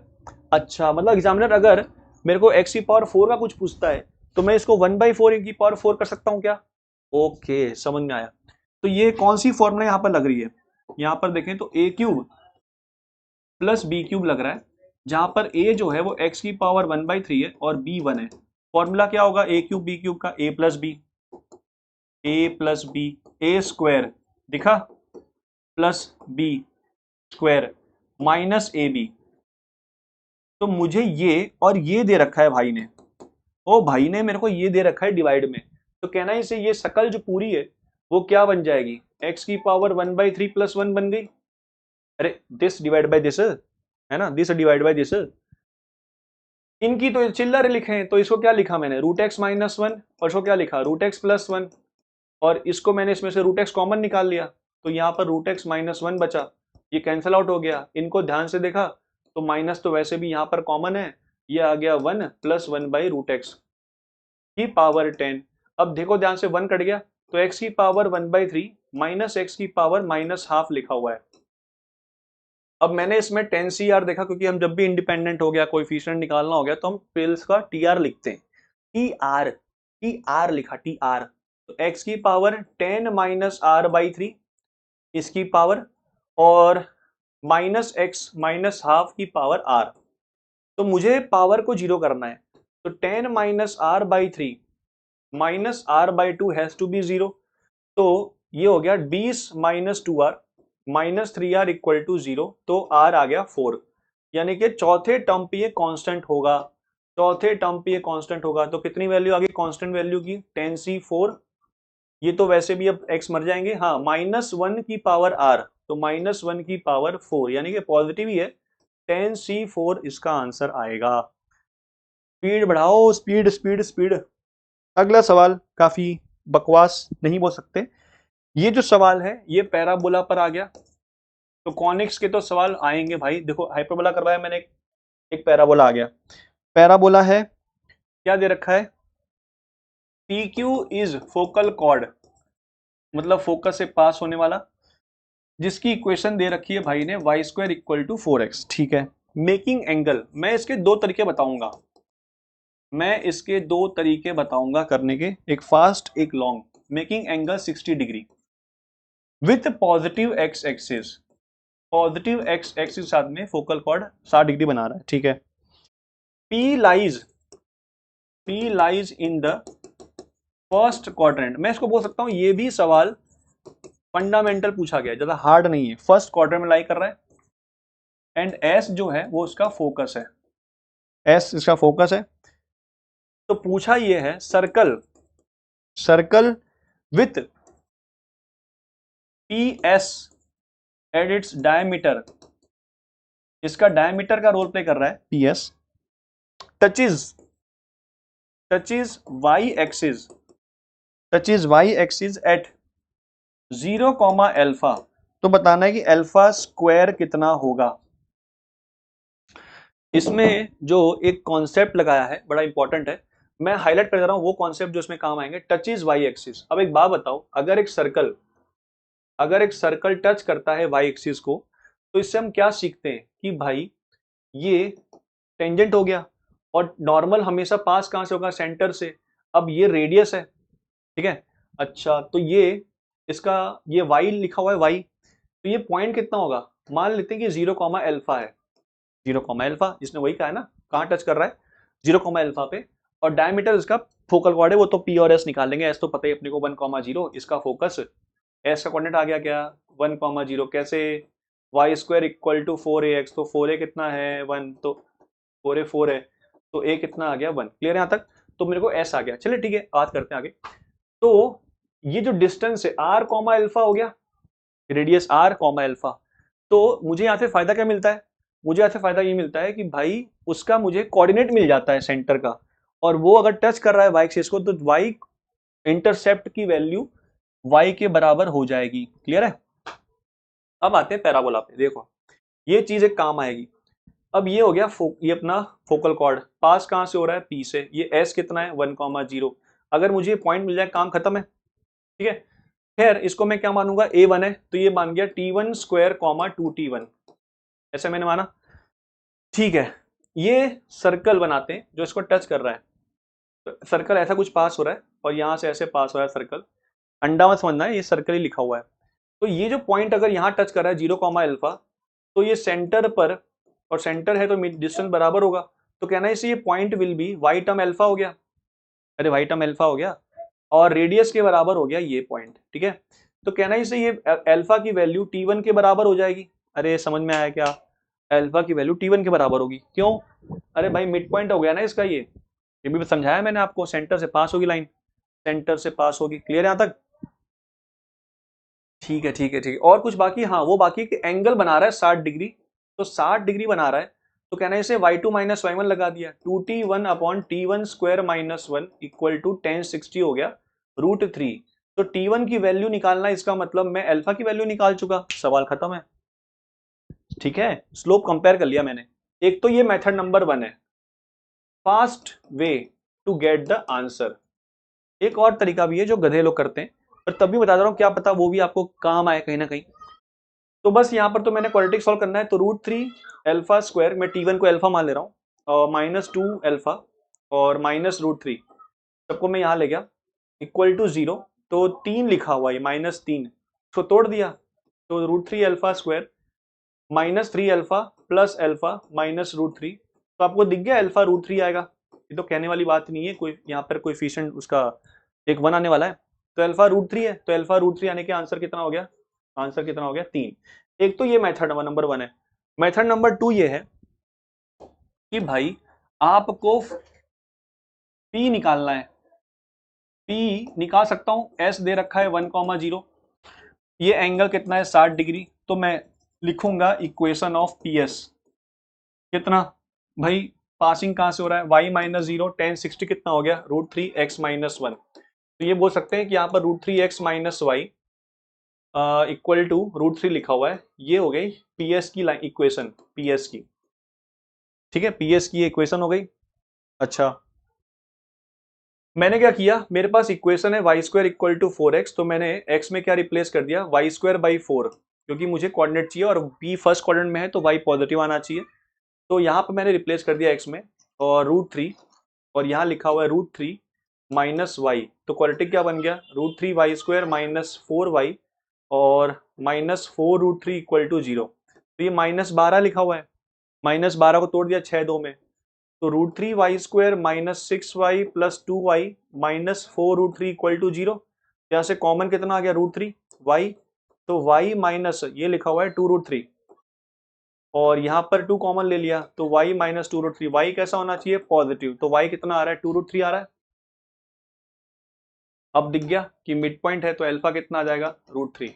अच्छा मतलब एग्जामिनर अगर मेरे को x की पावर 4 का कुछ पूछता है तो मैं इसको 1/4 की पावर 4 कर सकता हूँ क्या, ओके समझ में आया। तो ये कौन सी फॉर्मूला यहाँ पर लग रही है, यहाँ पर देखें तो a cube plus B cube लग रहा है, जहां पर a जो है वो x की पावर 1/3 है और b 1 है। फॉर्मूला क्या होगा a क्यूब b क्यूब का, a plus B A square दिखा plus B square minus A B. तो मुझे ये और ये दे रखा है भाई ने, ओ भाई ने मेरे को ये दे रखा है डिवाइड में, तो कहना इसे ये शकल जो पूरी है वो क्या बन जाएगी, x की पावर 1/3 प्लस 1 बन गई, अरे दिस डिवाइड बाय दिस है ना, दिस डिवाइड बाय दिस। इनकी तो चिल्लर लिखे हैं, तो इसको क्या लिखा मैंने √x माइनस 1, और इसको क्या लिखा √x प्लस 1, और इसको मैंने इसमें से √x कॉमन निकाल लिया, तो यहाँ पर √x माइनस 1 बचा, ये कैंसिल आउट हो गया। इनको ध्यान से देखा तो माइनस तो वैसे भी यहाँ पर कॉमन है, ये आ गया 1 प्लस 1/√x की पावर 10। अब देखो ध्यान से 1 कट गया, तो x की पावर 1/3 माइनस x की पावर -½ लिखा हुआ है। अब मैंने इसमें 10 CR देखा, क्योंकि हम जब भी इंडिपेंडेंट हो गया कोएफिशिएंट निकालना हो गया तो हम पिल्स का TR लिखते हैं, TR लिखा TR, तो x की पावर 10 माइनस r/3 इसकी पावर, और माइनस x माइनस ½ की पावर r, तो मुझे पावर को 0 करना है, तो 10 minus r/3 minus r/2 has to be 0, तो ये हो गया 20 minus 2r minus 3r equal to 0, तो r आ गया 4, यानी कि चौथे टर्म पे ये कांस्टेंट होगा, चौथे टर्म पे ये कांस्टेंट होगा। तो कितनी वैल्यू आ गई कांस्टेंट वैल्यू की 10c4, ये तो वैसे भी अब x मर जाएंगे, हाँ -1 की पावर r, तो -1 की पावर 4, यानी कि पॉजिटिव ही है, 10c4 इसका आंसर आएगा। स्पीड बढ़ाओ, स्पीड स्पीड स्पीड। अगला सवाल काफी बकवास नहीं बोल सकते, ये जो सवाल है ये पैराबोला पर आ गया, तो कॉनिक्स के तो सवाल आएंगे भाई। देखो हाइपरबोला करवाया मैंने, एक पैराबोला आ गया। पैराबोला है, क्या दे रखा है, P Q is focal cord, मतलब फोकस से पास होने वाला, जिसकी इक्वेशन दे रखी है भाई ने Y square equal to 4x। ठीक है, मेकिंग एंगल, मैं इसके दो तरीके बताऊंगा, मैं इसके दो तरीके बताऊंगा करने के, एक फास्ट एक long. Making angle 60 degree with positive x axis, positive x axis साथ में फोकल कॉर्ड 60 डिग्री बना रहा है। ठीक है, P lies in the first quadrant. मैं इसको बोल सकता हूं ये भी सवाल फंडामेंटल पूछा गया, ज्यादा हार्ड नहीं है, फर्स्ट क्वाड्रेंट में लाई कर रहा है, एंड एस जो है वो उसका फोकस है, एस इसका फोकस है। तो पूछा ये है circle, circle with P S at its diameter, इसका डायमीटर का रोल प्ले कर रहा है P S, touches Y axis, touches Y axis at 0, alpha. तो बताना है कि अल्फा स्क्वायर कितना होगा। इसमें जो एक कॉन्सेप्ट लगाया है बड़ा इंपॉर्टेंट है, मैं हाईलाइट कर दे रहा हूं वो कॉन्सेप्ट जो इसमें काम आएंगे, टचेज वाई एक्सिस। अब एक बात बताओ, अगर एक सर्कल टच करता है वाई एक्सिस को, तो इससे हम क्या सीखते हैं कि भाई ये टेंजेंट हो गया, और नॉर्मल हमेशा पास कहां से होगा, सेंटर से। अब ये रेडियस है, ठीक है। अच्छा, तो ये इसका ये वाई लिखा हुआ है वाई, तो ये पॉइंट कितना होगा, मान लेते हैं कि 0, अल्फा है, 0, अल्फा, इसने वही कहा है ना, कहाँ टच कर रहा है, 0, अल्फा पे। और डायमीटर इसका फोकल कॉर्ड है, वो तो पी और एस निकाल लेंगे, एस तो पता ही अपने को 1, 0, इसका फोकस, एस का कोऑर्डिनेट आ गया क्या 1, 0, कैसे, Y square equal to 4ax, तो 4a कितना है 1, तो 4a 4 है, तो a कितना आ गया 1। क्लियर है यहाँ तक, तो मेरे को s आ गया। चलिए ठीक है, बात करते हैं आगे। तो ये जो डिस्टेंस है r, अल्फा हो गया, रेडियस r, अल्फा। तो मुझे यहाँ से फायदा क्या मिलता है, मुझे यहाँ से फायदा ये मिलता है कि भाई उसका मुझे कोऑर्डिनेट मिल जाता है सेंटर का, और वो अगर टच कर रहा है वाई एक्सिस को, तो वाई इंटरसेप्ट की वैल्यू y के बराबर हो जाएगी। क्लियर है। अब आते हैं पैराबोला पे, देखो ये चीज एक काम आएगी। अब ये हो गया ये अपना फोकल कॉर्ड पास कहां से हो रहा है, P से, ये S कितना है 1, 0। अगर मुझे पॉइंट मिल जाए काम खत्म है, ठीक है। खैर इसको मैं क्या मानूंगा, A1 है, तो ये मान गया T1 स्क्वायर 2T1, ऐसे मैंने माना। ठीक है, ये सर्कल बनाते हैं जो इसको टच कर रहा है, तो सर्कल ऐसा कुछ पास हो रहा है, और यहां से ऐसे पास हो रहा है सर्कल, अंडा मत समझना है, ये सर्कल ही लिखा हुआ है। तो ये जो पॉइंट अगर यहाँ टच कर रहा है 0, अल्फा, तो ये सेंटर पर, और सेंटर है तो डिस्टेंस बराबर होगा, तो कहना है इसे ये point will be Y term alpha हो गया, अरे वाई टर्म अल्फा हो गया, और रेडियस के बराबर हो गया ये पॉइंट। ठीक है, तो कहना है इसे ये अल्फा की वैल्यू T1 के बराबर हो जाएगी। अरे समझ में आया क्या, अल्फा की वैल्यू T1 के बराबर होगी, क्यों, अरे भाई मिड पॉइंट हो गया ना इसका, ये भी समझाया मैंने आपको, सेंटर से पास होगी लाइन, सेंटर से पास होगी। क्लियर है यहाँ तक, ठीक है ठीक है ठीक है। और कुछ बाकी, हाँ वो बाकी कि एंगल बना रहा है 60 डिग्री, तो 60 डिग्री बना रहा है, तो कहना है इसे y2 माइनस y1 लगा दिया, 2t1 upon t1 square minus 1 equal to 1060 हो गया √3। तो t1 की वैल्यू निकालना, इसका मतलब मैं अल्फा की वैल्यू निकाल चुका, सवाल खत्म है। ठीक है, स्लोप कंपेयर कर लिया मैंने। एक तो ये मेथड नंबर 1 है, fast way to get the answer. एक और तरीका भी है जो गधे लोग करते हैं, पर तब भी बता दे रहा हूं, क्या पता वो भी आपको काम आए कहीं ना कहीं। तो बस यहाँ पर तो मैंने क्वाड्रेटिक सॉल्व करना है, तो √3 अल्फा स्क्वायर, मैं T1 को अल्फा मान ले रहा हूँ, और -2 अल्फा और माइनस √3, सबको मैं यहाँ ले गया, इक्वल टू 0। तो 3 लिखा हुआ है, -3, तो तोड़ दिया, तो √3 alpha square -3 alpha plus alpha minus √3, तो आपको दिख गया अल्फा √3 आएगा। ये तो कहने वाली बात नहीं है, कोई यहाँ पर कोएफिशिएंट उसका एक 1 आने वाला है, तो अल्फा √3 है, तो अल्फा √3 आने के आंसर कितना हो गया, आंसर कितना हो गया 3। एक तो ये मेथड नंबर 1 है। मेथड नंबर 2 ये है कि भाई आपको P निकालना है, P निकाल सकता हूं, S दे रखा है 1, 0, ये एंगल कितना है 60 डिग्री, तो मैं लिखूंगा इक्वेशन ऑफ PS कितना, भाई पासिंग कहां से हो रहा है y माइनस 0, 1060 कितना हो गया √3x माइनस 1। तो ये बोल सकते हैं कि यहाँ पर √3x minus Y equal to √3 लिखा हुआ है, ये हो गई PS की लाइन इक्वेशन, PS की, ठीक है, PS की इक्वेशन हो गई। अच्छा, मैंने क्या किया, मेरे पास इक्वेशन है y² इक्वल टू 4x, तो मैंने x में क्या रिप्लेस कर दिया, y²/4, क्योंकि मुझे कोऑर्डिनेट चाहिए और p फर्स्ट क्वाड्रेंट में है तो y पॉजिटिव आना चाहिए, तो यहाँ पर मैंने रिप्लेस कर दिया x में और √3, और यहाँ लिखा हुआ है √3 माइनस वाई, तो क्वाड्रेटिक क्या बन गया, √3y² माइनस 4y और माइनस 4√3 इक्वल टू 0। तो ये -12 लिखा हुआ है, -12 को तोड़ दिया 6 2 में, तो √3y² minus 6y plus 2y minus 4√3 equal to 0। यहाँ से कॉमन कितना आ गया, √3 y, तो y माइनस ये लिखा हुआ है 2√3 और यहाँ पर 2 कॉमन ले लिया, तो y माइनस 2√3, y कैसा होना चाहिए, पॉजिटिव, तो y कितना आ रहा है, 2√3 आ रहा है। अब दिख गया कि मिड पॉइंट है तो अल्फा कितना आ जाएगा, √3।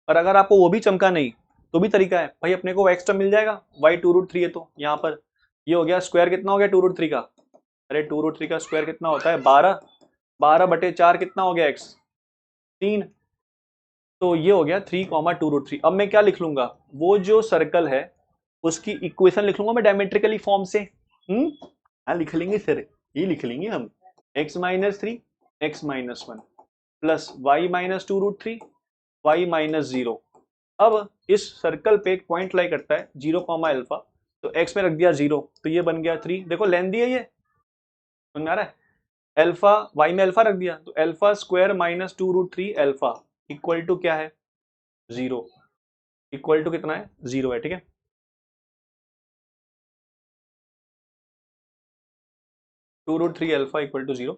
और अगर आपको वो भी चमका नहीं तो भी तरीका है भाई, अपने को एक्स्ट्रा मिल जाएगा, y 2√3 है तो यहाँ पर ये हो गया स्क्वायर कितना हो गया 2√3 का, अरे 2√3 का स्क्वायर कितना होता है 12, 12/4 कितना हो गया x, 3, तो ये हो गया 3, 2√3। अब मैं क्या लिख लूंगा, वो जो सर्कल है उसकी इक्वेशन लिख लूंगा मैं डायमेट्रिकली फॉर्म से, हाँ लिख लेंगे सर, ये लिख लेंगे हम, x-3 x-1 plus y-2√3 y-0। अब इस सर्कल पे एक पॉइंट लाई करता है 0, अल्फा, तो x में रख दिया 0, तो ये बन गया 3, देखो लेंदी है ये, समझ में आ रहा है, अल्फा y में अल्फा रख दिया, तो अल्फा² माइनस 2√3 अल्फा इक्वल टू क्या है, 0, इक्वल टू कितना है, 0 है, ठीक है। 2√3 अल्फा इक्वल टू 0,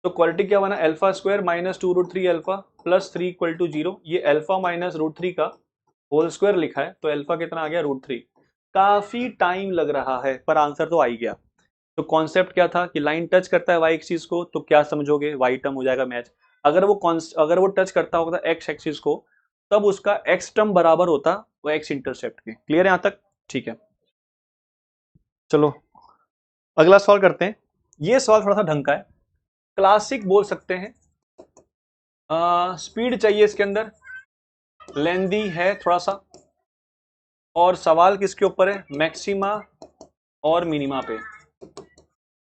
तो क्वालिटी क्या बना, अल्फा² minus 2√3 alpha plus 3 equal to 0, ये अल्फा माइनस √3 का होल स्क्वायर लिखा है, तो अल्फा कितना आ गया, √3। काफी टाइम लग रहा है पर आंसर तो आ ही गया। तो कॉन्सेप्ट क्या था कि लाइन टच करता है y एक्सिस को तो क्या समझोगे, y टर्म हो जाएगा मैच, अगर वो टच करता होता x एक्सिस को तब उसका x टर्म बराबर होता वो x इंटरसेप्ट के। क्लियर है यहां तक, ठीक है। चलो अगला सॉल्व करते हैं, ये सॉल्व थोड़ा सा ढंग का है, क्लासिक बोल सकते हैं, स्पीड चाहिए इसके अंदर, लेंदी है थोड़ा सा, और सवाल किसके ऊपर है, मैक्सिमा और मिनिमा पे।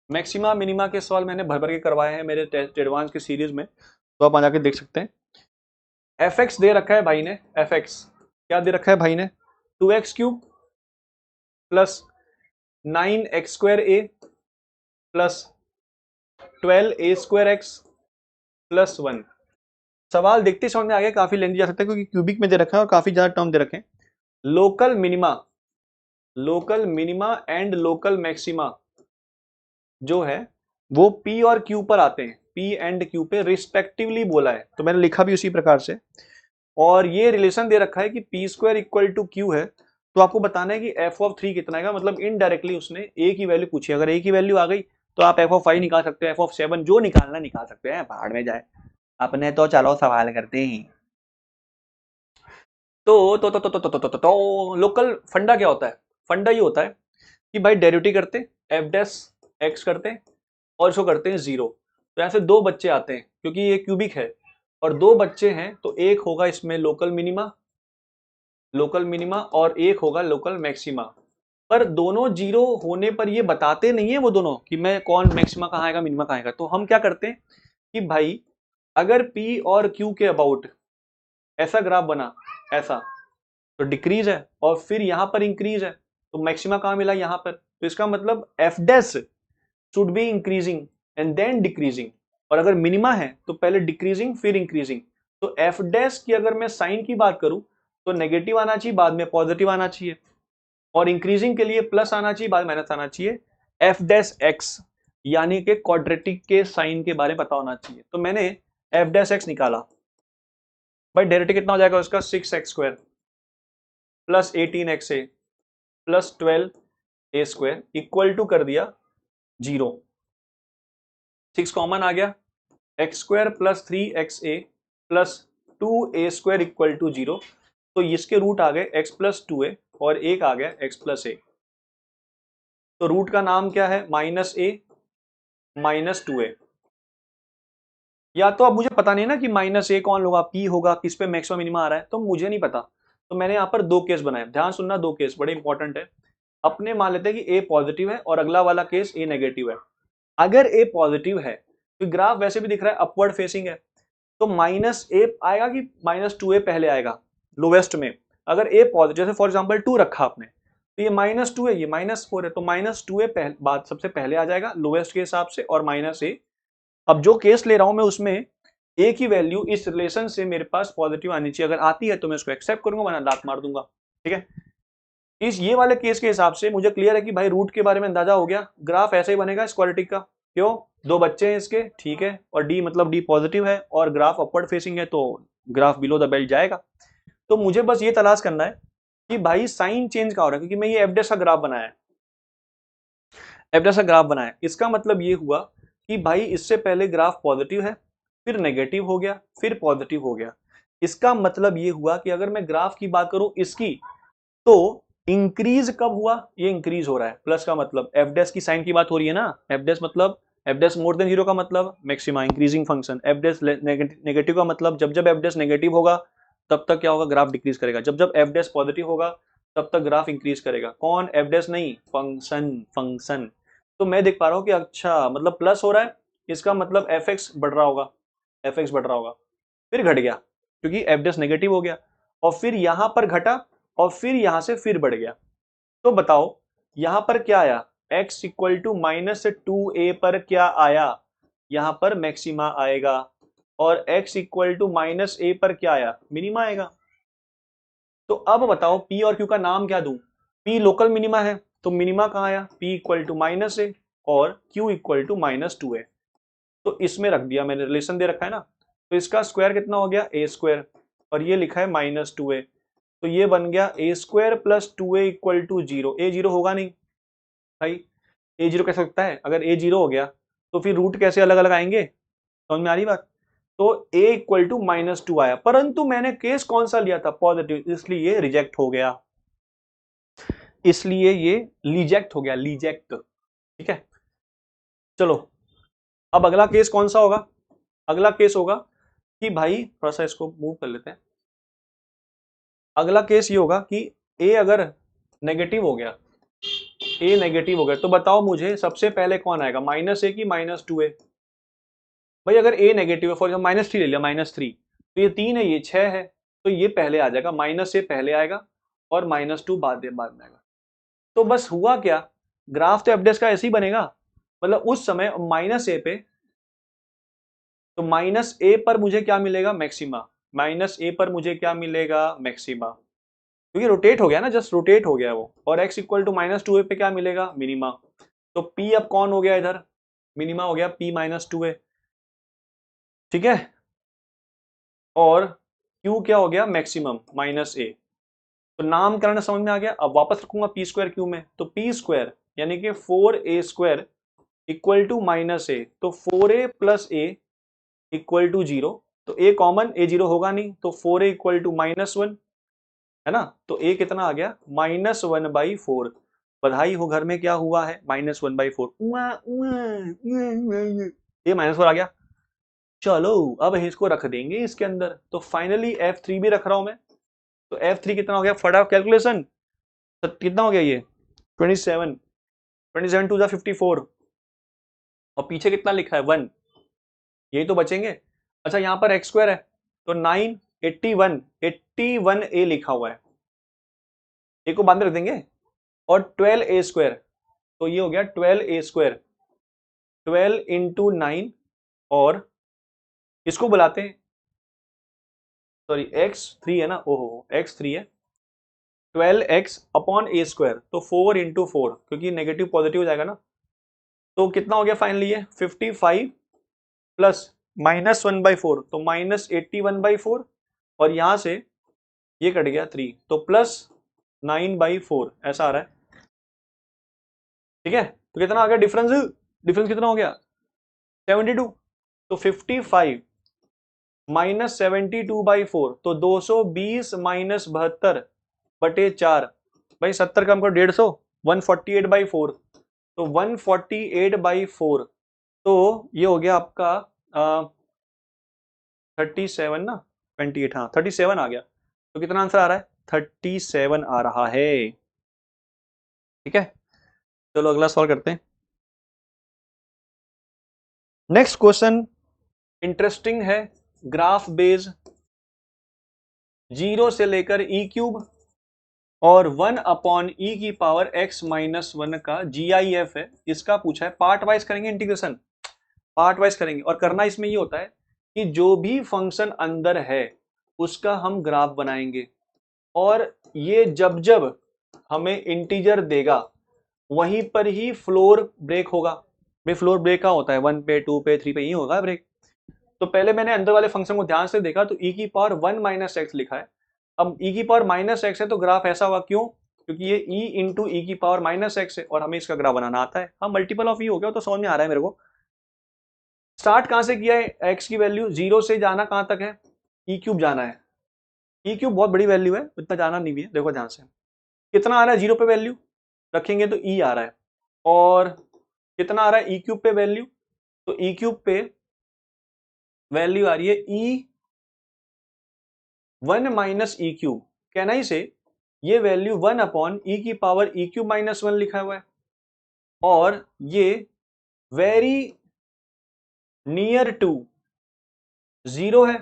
मैक्सिमा मिनिमा के सवाल मैंने भर भर के करवाए हैं मेरे टेस्ट एडवांस की सीरीज में, तो आप आ जाके देख सकते हैं। fx दे रखा है भाई ने, fx क्या दे रखा है भाई ने, 2x³ plus 9x²a plus 12a²x plus 1। सवाल देखते समझ में आ गया, काफी लेंदी जा सकता है क्योंकि क्यूबिक में दे रखा है और काफी ज्यादा टर्म दे रखे हैं। Local minima and local maxima जो है वो P और Q पर आते हैं, P एंड Q पे रिस्पेक्टिवली बोला है, तो मैंने लिखा भी उसी प्रकार से। और ये रिलेशन दे रखा है कि P² इक्वल टू Q है, तो आपको बताना है कि f(3) कितना है, मतलब इनडायरेक्टली उसने a की वैल्यू पूछी, अगर a की वैल्यू आ गई तो आप f(5) निकाल सकते हैं, f(7) जो निकालना निकाल सकते हैं, भाड़ में जाए, अपने तो चलो सवाल करते हैं। तो लोकल फंडा क्या होता है, फंडा ये होता है कि भाई डेरिवेटिव करते f' करते हैं और इसको करते हैं 0, तो ऐसे दो बच्चे आते हैं क्योंकि ये क्यूबिक है और दो बच्चे हैं, तो एक होगा इसमें लोकल मिनिमा और एक होगा लोकल मैक्सिमा, पर दोनों 0 होने पर ये बताते नहीं है वो दोनों कि मैं कौन मैक्सिमा कहाँ आएगा मिनिमा कहाँ आएगा। तो हम क्या करते हैं कि भाई अगर P और Q के अबाउट ऐसा ग्राफ बना, ऐसा, तो डिक्रीज है और फिर यहां पर इंक्रीज है, तो मैक्सिमा कहां मिला, यहां पर, तो इसका मतलब f' should be increasing and then decreasing, और अगर मिनिमा है तो पहले डिक्रीजिंग फिर इंक्रीजिंग। तो f' की अगर मैं साइन की बात करूं तो नेगेटिव आना चाहिए, बाद में पॉजिटिव आना चाहिए, और इंक्रीजिंग के लिए प्लस आना चाहिए, बाद में माइनस आना चाहिए। f' यानी कि क्वाड्रेटिक के साइन के बारे में पता होना चाहिए, तो मैंने f' निकाला, भाई डेरिवेटिव कितना हो जाएगा उसका, 6x² plus 18xa plus 12a² equal to कर दिया 0, 6 कॉमन आ गया, x² plus 3xa plus 2a² equal to 0, तो इसके रूट आ गए x प्लस 2a और एक आ गया x प्लस a, तो रूट का नाम क्या है, -a -2a, या तो अब मुझे पता नहीं ना कि -a कौन होगा, p होगा, किस पे मैक्सिमम मिनिमा आ रहा है, तो मुझे नहीं पता। तो मैंने यहाँ पर 2 केस बनाए, ध्यान सुनना, 2 केस बड़े इंपॉर्टेंट है। अपने मान लेते हैं कि a पॉजिटिव है और अगला वाला केस a नेगेटिव है। अगर a पॉजिटिव है तो ग्राफ वैसे भी दिख रहा है अपवर्ड फेसिंग है, तो -a आएगा कि -2a पहले आएगा लोवेस्ट में। अगर a पॉजिटिव, जैसे फॉर एग्जांपल 2 रखा आपने, तो ये -2 है, ये -4 है, तो -2a बात सबसे पहले आ जाएगा लोवेस्ट के हिसाब से, और -a। अब जो केस ले रहा हूं मैं उसमें a की वैल्यू इस रिलेशन से मेरे पास पॉजिटिव आनी चाहिए, अगर आती है तो मैं उसको एक्सेप्ट करूंगा, वरना लात मार दूंगा। ठीक है, इस ये वाले केस के हिसाब से मुझे क्लियर है कि भाई रूट के बारे में अंदाजा हो गया, ग्राफ ऐसे ही बनेगा इस क्वालिटी का। क्यों? 2 बच्चे हैं इसके, ठीक है, और डी मतलब डी पॉजिटिव है और ग्राफ अपवर्ड फेसिंग है, तो ग्राफ बिलो द बेल्ट जाएगा। तो मुझे बस ये तलाश करना है कि भाई साइन चेंज का हो रहा है, क्योंकि मैं ये एफडेस का ग्राफ बनाया है, एफडेस का ग्राफ बनाया है। इसका मतलब ये हुआ कि भाई इससे पहले ग्राफ पॉजिटिव है, फिर नेगेटिव हो गया, फिर पॉजिटिव हो गया। इसका मतलब ये हुआ कि अगर मैं ग्राफ की बात करूं इसकी, तो इंक्रीज कब हुआ? ये इंक्रीज हो रहा है, प्लस का मतलब एफडेस की साइन की बात हो रही है ना, एफडेस मतलब एफडेस मोर देन 0 का मतलब मैक्सिमा इंक्रीजिंग फंक्शन, एफडेस नेगेटिव का मतलब जब जब एफडेस नेगेटिव होगा तब तक क्या होगा, ग्राफ डिक्रीज करेगा, जब जब एफडेस पॉजिटिव होगा तब तक ग्राफ इंक्रीज करेगा। कौन? एफडेस नहीं, फंक्शन, फंक्शन। तो मैं देख पा रहा हूं कि अच्छा मतलब प्लस हो रहा है, इसका मतलब एफ एक्स बढ़ रहा होगा, एफ एक्स बढ़ रहा होगा, फिर घट गया क्योंकि एफडेस नेगेटिव हो गया, और फिर यहां पर घटा, और फिर यहां से फिर बढ़ गया। तो बताओ यहां पर क्या आया, x इक्वल टू -2a पर क्या आया, यहां पर मैक्सिमा आएगा, और x इक्वल टू -a पर क्या आया, मिनिमा आएगा। तो अब बताओ p और q का नाम क्या दूं? p लोकल मिनिमा है, तो मिनिमा कहां आया, p इक्वल टू -a और q इक्वल टू -2a। तो इसमें रख दिया मैंने, रिलेशन दे रखा है ना, तो इसका स्क्वायर कितना हो गया, a स्क्वायर, और ये लिखा है -2a, तो ये बन गया a square plus 2a equal to 0। a 0 होगा नहीं भाई, a 0 कैसे सकता है? अगर a 0 हो गया तो फिर रूट कैसे अलग अलग आएंगे? समझ में आ रही बात? तो a इक्वल टू -2 आया, परंतु मैंने केस कौन सा लिया था, पॉजिटिव, इसलिए ये रिजेक्ट हो गया, इसलिए ये लिजेक्ट हो गया, लिजेक्ट। ठीक है, चलो अब अगला केस कौन सा होगा? अगला केस होगा कि भाई थोड़ा सा इसको मूव कर लेते हैं। अगला केस ये होगा कि a अगर नेगेटिव हो गया, a नेगेटिव हो गया, तो बताओ मुझे सबसे पहले कौन आएगा, -a की -2a? भाई अगर a नेगेटिव है, फॉर एग्जाम्पल -3 ले लिया, -3, तो ये 3 है, ये 6 है, तो ये पहले आ जाएगा, -a पहले आएगा और -2 बाद में आएगा। तो बस हुआ क्या, ग्राफ तो एफडेस का ऐसे ही बनेगा, मतलब उस समय -a पे, तो -a पर मुझे क्या मिलेगा, मैक्सिमा, -a पर मुझे क्या मिलेगा, मैक्सिमा, क्योंकि रोटेट हो गया ना, जस्ट रोटेट हो गया वो, और x इक्वल टू -2a पे क्या मिलेगा, मिनिमा। तो p अब कौन हो गया इधर, मिनिमा हो गया p -2a। ठीक है, और q क्या हो गया, मैक्सिमम -a। तो नामकरण समझ में आ गया। अब वापस रखूंगा p स्क्वायर q में, तो p स्क्वायर यानी कि 4a square equal to -a, तो 4a plus a equal to 0, तो a कॉमन, a 0 होगा नहीं, तो 4a इक्वल टू -1, है ना, तो a कितना आ गया, -1/4। बधाई हो, घर में क्या हुआ है, -1/4, ये -4 आ गया। चलो अब इसको रख देंगे इसके अंदर, तो फाइनली F3 भी रख रहा हूं मैं। तो F3 कितना हो गया, फटाफट कैलकुलेशन, कितना हो गया ये, 27, 27 टू 54, और पीछे कितना लिखा है, 1, यही तो बचेंगे। अच्छा यहाँ पर एक्स स्क्वायर है, तो 9, 81, 81a लिखा हुआ है, ए को बाद में रख देंगे, और 12a स्क्वायर, तो ये हो गया 12a स्क्वायर, 12 इंटू 9, और इसको बुलाते हैं, सॉरी x3 है ना, ओहो x3 है, 12x अपॉन a स्क्वायर, तो 4 इंटू 4, क्योंकि नेगेटिव पॉजिटिव हो जाएगा ना, तो कितना हो गया फाइनली ये 55 प्लस -1/4, तो -81/4, और यहां से ये कट गया 3, तो +9/4 ऐसा आ रहा है। ठीक है, तो कितना आ गया डिफरेंस, डिफरेंस कितना हो गया, 72, तो 55 -72/4, तो 220 -72/4, भाई 70 कम करो 150, 148/4, तो 148/4, तो ये हो गया आपका 37 ना, 28, हाँ 37 आ गया। तो कितना आंसर आ रहा है? 37 आ रहा है। ठीक है, चलो अगला सॉल्व करते हैं। नेक्स्ट क्वेश्चन इंटरेस्टिंग है, ग्राफ बेस 0 से लेकर ई क्यूब और 1 अपॉन ई की पावर x माइनस 1 का GIF है, इसका पूछा है। पार्ट वाइज करेंगे इंटीग्रेशन, पार्ट वाइज करेंगे। और करना इसमें ये होता है कि जो भी फंक्शन अंदर है उसका हम ग्राफ बनाएंगे, और ये जब जब हमें इंटीजर देगा वहीं पर ही फ्लोर ब्रेक होगा। भाई फ्लोर ब्रेक का होता है 1 पे 2 पे 3 पे, ही होगा ब्रेक। तो पहले मैंने अंदर वाले फंक्शन को ध्यान से देखा तो e की पावर 1 माइनस एक्स लिखा है। अब e की पावर माइनस एक्स है तो ग्राफ ऐसा होगा, क्यों? क्योंकि ये e इंटू ई की पावर माइनस एक्स है और हमें इसका ग्राफ बनाना आता है। हाँ मल्टीपल ऑफ e हो गया तो समझ में आ रहा है मेरे को। स्टार्ट कहां से किया है? x की वैल्यू 0 से जाना कहां तक है? ई क्यूब जाना है। ई क्यूब बहुत बड़ी वैल्यू है, इतना जाना नहीं भी है। देखो ध्यान से, कितना आ रहा है 0 पे वैल्यू रखेंगे तो e आ रहा है, और कितना आ रहा है ई क्यूब पे वैल्यू? तो ई क्यूब पे वैल्यू आ रही है ई 1 माइनस ई क्यूब। कहना ही से ये वैल्यू 1 अपॉन ई की पावर ई क्यूब माइनस 1 लिखा हुआ है, और ये वेरी नियर टू 0 है।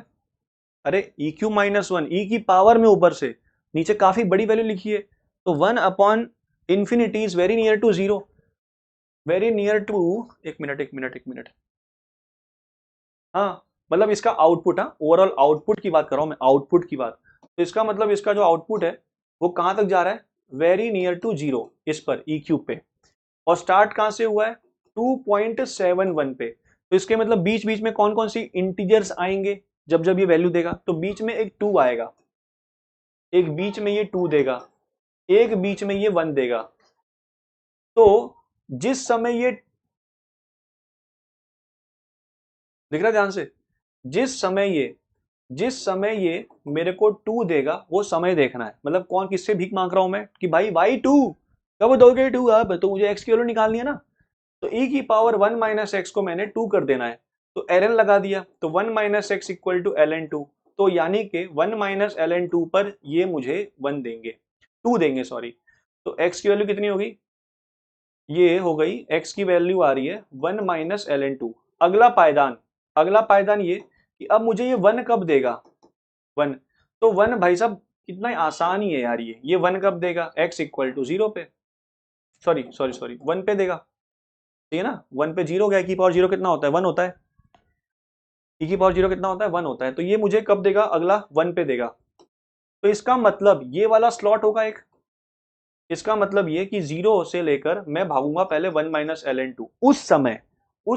अरे ई क्यूब माइनस 1 ई की पावर में ऊपर से नीचे काफी बड़ी वैल्यू लिखी है, तो 1 upon infinity is very near to 0। Very near to, एक मिनट, हाँ मतलब इसका आउटपुट, हाँ ओवरऑल आउटपुट की बात कर रहा हूं मैं, आउटपुट की बात। तो इसका मतलब इसका जो आउटपुट है वो कहां तक जा रहा है? वेरी नियर टू 0 इस पर ई क्यूब पे। और स्टार्ट कहां से हुआ है? 2.71 पे। तो इसके मतलब बीच बीच में कौन कौन सी इंटीजर्स आएंगे जब जब ये वैल्यू देगा? तो बीच में एक 2 आएगा, एक बीच में ये 2 देगा, एक बीच में ये 1 देगा। तो जिस समय ये, दिख रहा है ध्यान से, जिस समय ये मेरे को 2 देगा वो समय देखना है। मतलब कौन किससे भीख मांग रहा हूं मैं कि भाई 2 कब दोगे 2? अब तो मुझे x की वैल्यू निकालनी है ना। तो e की पावर 1 माइनस एक्स को मैंने 2 कर देना है, तो ln लगा दिया, तो 1 minus x equal to ln2। तो यानी कि 1 माइनस ln2 पर ये मुझे 1 देंगे, 2 देंगे सॉरी। तो x की वैल्यू कितनी होगी? ये हो गई, x की वैल्यू आ रही है 1 माइनस ln2। अगला पायदान ये कि अब मुझे ये 1 कब देगा? 1। तो 1 भाई साहब कितना आसान ही है यार, ये 1 कब देगा? x इक्वल टू 0 पे, सॉरी 1 पे देगा, ठीक है ना। 1 पे 0 गया, की पावर 0 कितना होता है? 1 होता है। ई की पावर 0 कितना होता है? 1 होता है। तो ये मुझे कब देगा? अगला 1 पे देगा। तो इसका मतलब ये वाला स्लॉट होगा एक, इसका मतलब ये कि 0 से लेकर मैं भागूंगा पहले 1 माइनस ln2। उस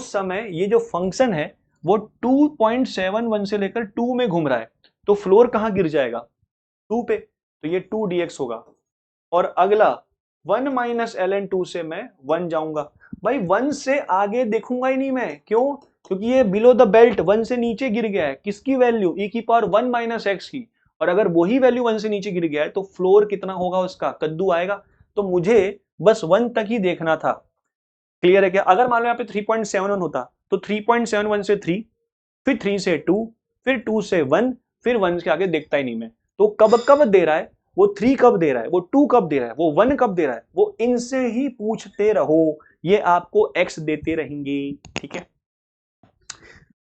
समय ये जो फंक्शन है वो 2.71 से लेकर 2 में घूम रहा है, तो फ्लोर कहां गिर जाएगा? 2 पे, तो ये 2 dx होगा। और अगला 1 माइनस ln2 से मैं 1 जाऊंगा। भाई 1 से आगे देखूंगा ही नहीं मैं, क्यों? क्योंकि ये बिलो द बेल्ट 1 से नीचे गिर गया है। किसकी वैल्यू? e की पावर 1 माइनस एक्स की। और अगर वही वैल्यू 1 से नीचे गिर गया है तो फ्लोर कितना होगा उसका? कद्दू आएगा। तो मुझे बस 1 तक ही देखना था। क्लियर है क्या? अगर मान लो यहाँ पे 3.71 होता तो 3.71 से 3, फिर 3 से 2, फिर 2 से 1, फिर 1 के आगे देखता ही नहीं मैं। तो कब कब दे रहा है वो? 3 कब दे रहा है वो? 2 कब दे रहा है वो? 1 कब दे रहा है वो? इनसे ही पूछते रहो, ये आपको x देते रहेंगे, ठीक है।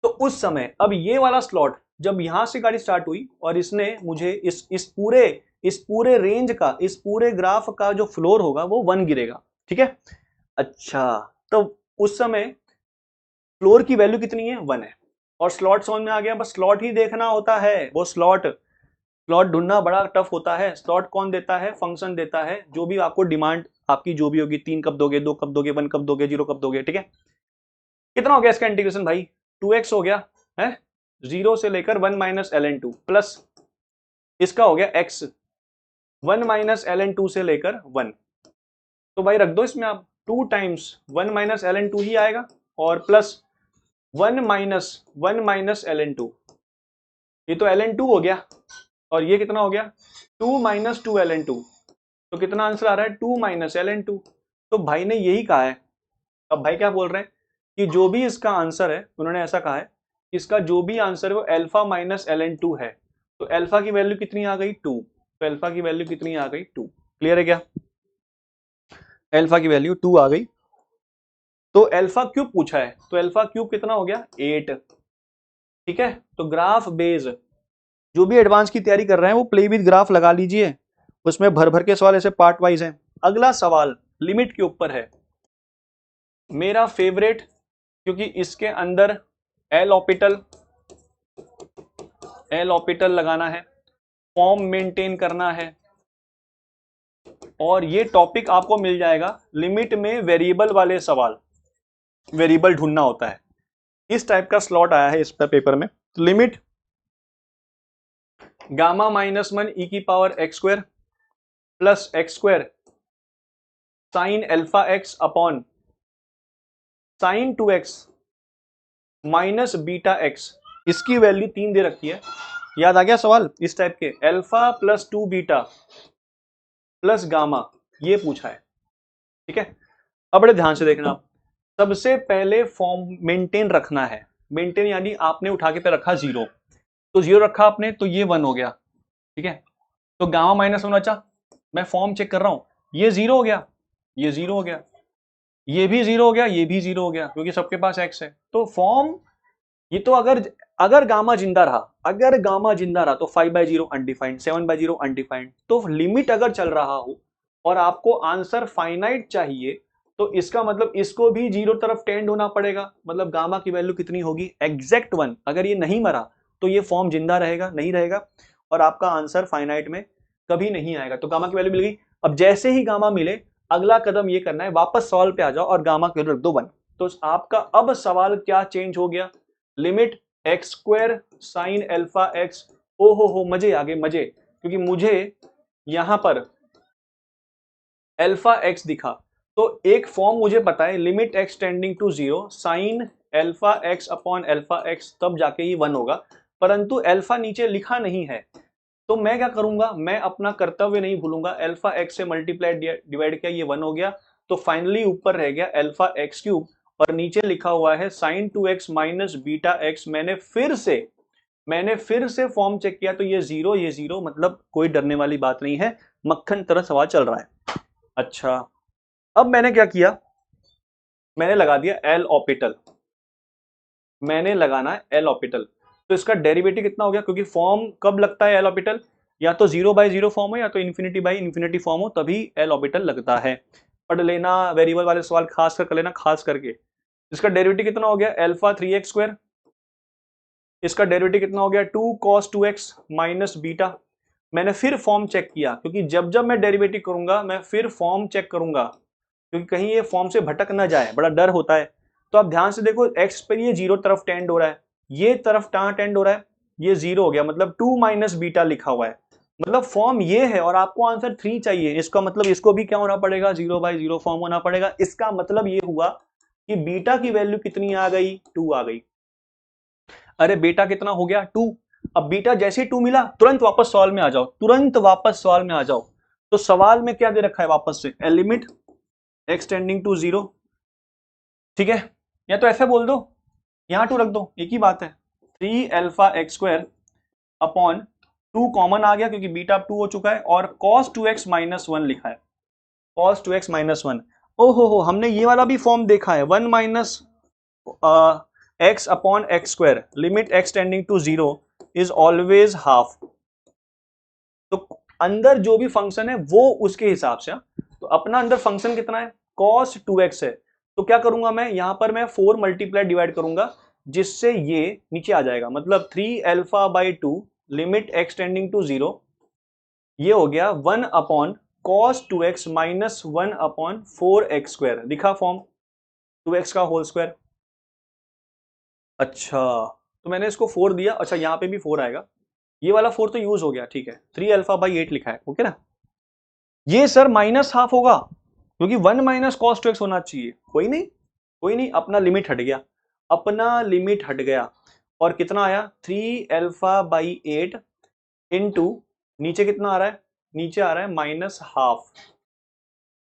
तो उस समय अब ये वाला स्लॉट जब यहां से गाड़ी स्टार्ट हुई और इसने मुझे इस पूरे रेंज का, इस पूरे ग्राफ का जो फ्लोर होगा वो 1 गिरेगा, ठीक है। अच्छा, तो उस समय फ्लोर की वैल्यू कितनी है? 1 है। और स्लॉट समझ में आ गया, बस स्लॉट ही देखना होता है। वो स्लॉट ढूंढना बड़ा टफ होता है। स्लॉट कौन देता है? फंक्शन देता है। जो भी आपको डिमांड आपकी जो भी होगी, 3 कब दोगे, 2 कब दोगे, 1 कब दोगे, 0 कब दोगे, ठीक है। कितना हो गया इसका इंटीग्रेशन भाई? 2x हो गया है, 0 से लेकर 1 माइनस ln2 प्लस इसका हो गया x 1 माइनस ln2 से लेकर 1। तो भाई रख दो इसमें आप 2 टाइम्स 1 माइनस ln2 ही आएगा, और प्लस 1 माइनस ln2। ये तो ln2 हो गया, और ये कितना हो गया? 2 माइनस 2 ln2। तो कितना आंसर आ रहा है? 2 माइनस ln2। तो भाई ने यही कहा है। अब भाई क्या बोल रहे हैं कि जो भी इसका आंसर है, उन्होंने ऐसा कहा है इसका जो भी आंसर है वो अल्फा माइनस ln2 है, तो अल्फा की वैल्यू कितनी आ गई 2, तो अल्फा की वैल्यू कितनी आ गई 2। क्लियर है क्या? अल्फा की वैल्यू 2 आ गई। तो अल्फा क्यूब पूछा है, तो अल्फा क्यूब कितना हो गया 8। ठीक है, तो ग्राफ बेस, जो भी एडवांस की तैयारी कर रहे हैं वो प्ले विद ग्राफ लगा लीजिए, उसमें भर भर के सवाल ऐसे पार्ट वाइज हैं। अगला सवाल लिमिट के ऊपर है, मेरा फेवरेट, क्योंकि इसके अंदर एल ऑर्बिटल लगाना है, फॉर्म मेंटेन करना है, और ये टॉपिक आपको मिल जाएगा लिमिट में वेरिएबल वाले सवाल, वेरिएबल ढूंढना होता है, इस टाइप का स्लॉट आया है इस पेपर में। तो लिमिट गामा माइनस 1 ई की power x square plus x square sine alpha X upon sine 2x minus beta x, इसकी वैल्यू 3 दे रखी है। याद आ गया सवाल इस टाइप के, alpha plus 2 beta plus gamma, ये पूछा है। ठीक है, अब बड़े ध्यान से देखना, सबसे पहले फॉर्म मेंटेन रखना है। मेंटेन यानी आपने उठा के पे रखा 0, तो 0 रखा आपने तो ये 1 हो गया। ठीक है, तो गामा माइनस 1, अच्छा मैं फॉर्म चेक कर रहा हूं, ये 0 हो गया, ये 0 हो गया, ये भी 0 हो गया, ये भी 0 हो गया, क्योंकि सबके पास x है। तो फॉर्म ये तो अगर गामा जिंदा रहा, अगर गामा जिंदा रहा तो 5/0 अनडिफाइंड, 7/0 अनडिफाइंड। तो लिमिट अगर चल रहा हो और आपको आंसर फाइनाइट चाहिए, तो इसका मतलब इसको भी 0 तरफ टेंड होना पड़ेगा, मतलब गामा की वैल्यू कितनी होगी एग्जैक्ट 1। अगर ये नहीं मरा तो ये फॉर्म जिंदा रहेगा, नहीं रहेगा, और आपका आंसर फाइनाइट में कभी नहीं आएगा। तो गामा की वैल्यू मिल गई। अब जैसे ही गामा मिले, अगला कदम ये करना है, वापस सवाल पे आ जाओ और गामा की वैल्यू रख दो 1। तो आपका अब सवाल क्या चेंज हो गया, limit x square sine alpha x. ओ हो मजे आ गए, मजे, क्योंकि मुझे यहां पर अल्फा एक्स दिखा, तो एक फॉर्म मुझे पता है, limit X tending to 0 sine alpha X upon alpha X, तब जाके ये 1 होगा, परंतु अल्फा नीचे लिखा नहीं है। तो मैं क्या करूंगा, मैं अपना कर्तव्य नहीं भूलूंगा, अल्फा एक्स से मल्टीप्लाई डिवाइड किया, ये 1 हो गया। तो फाइनली ऊपर रह गया अल्फा एक्स क्यूब, और नीचे लिखा हुआ है sign 2x minus beta x. मैंने फिर से फॉर्म चेक किया, तो ये 0, ये 0, मतलब कोई डरने वाली बात नहीं है, मक्खन तरह सवाल चल रहा है। अच्छा, अब मैंने क्या किया, मैंने लगा दिया एल ऑर्बिटल, मैंने लगाना है एल ऑर्बिटल। तो इसका डेरिवेटिव कितना हो गया, क्योंकि फॉर्म कब लगता है एल ऑर्बिटल, या तो 0/0 फॉर्म हो या तो इन्फिनिटी फॉर्म हो, तभी एल ऑर्बिटल लगता है। पढ़ लेना, वेरिएबल वाले सवाल खास कर लेना, खास करके। इसका डेरिवेटिव कितना हो गया अल्फा 3x स्क्वायर, इसका डेरिवेटिव कितना हो गया 2 cos 2x माइनस बीटा। मैंने फिर फॉर्म चेक किया, क्योंकि जब जब मैं डेरिवेटिव करूंगा मैं फिर फॉर्म चेक करूंगा, क्योंकि कहीं ये फॉर्म से भटक ना जाए, बड़ा डर होता है। तो आप ध्यान से देखो, x पर ये 0 तरफ टेंड हो रहा है, ये तरफ कहां टेंड हो रहा है, ये 0 हो गया, मतलब 2 माइनस बीटा लिखा हुआ है, मतलब फॉर्म ये है, और आपको आंसर 3 चाहिए। इसका मतलब इसको भी क्या होना पड़ेगा, 0/0 फॉर्म होना पड़ेगा। इसका मतलब ये हुआ कि बीटा की वैल्यू कितनी आ गई, 2 आ गई। अरे बेटा कितना हो गया 2। अब बीटा जैसे ही 2 मिला, तुरंत वापस सवाल में आ जाओ, तुरंत वापस सवाल में आ जाओ। तो सवाल में क्या दे रखा है वापस से, लिमिट एक्स टेंडिंग टू 0। ठीक है, या तो ऐसे बोल दो, यहां 2 रख दो, एक ही बात है। 3 alpha x square upon 2 common आ गया, क्योंकि बीटा 2 हो चुका है, और cos 2x माइनस 1 लिखा है, cos 2x माइनस 1। ओहो, हमने ये वाला भी फॉर्म देखा है, 1 minus x upon X square, limit x tending to 0 is always half. तो अंदर जो भी फंक्शन है वो उसके हिसाब से, तो अपना अंदर फंक्शन कितना है, cos 2x है, तो क्या करूंगा मैं, यहां पर मैं 4 मल्टीप्लाई डिवाइड करूंगा, जिससे ये नीचे आ जाएगा, मतलब 3 alpha by 2 limit x tending to 0, ये हो गया 1 upon cos 2x minus 1 upon 4x square, दिखा फॉर्म, 2x का होल स्क्वायर। अच्छा, तो मैंने इसको 4 दिया, अच्छा यहाँ पे भी 4 आएगा, ये वाला 4 तो यूज हो गया, ठीक है, 3 अल्फा बाई 8 लिखा है, ओके ना। ये सर माइनस हाफ होगा, क्योंकि 1 माइनस कॉस 2x होना चाहिए। कोई नहीं, कोई नहीं, अपना लिमिट हट गया, अपना लिमिट हट गया, और कितना आया 3 अल्फा बाई 8 इंटू, नीचे कितना आ रहा है, नीचे आ रहा है माइनस हाफ।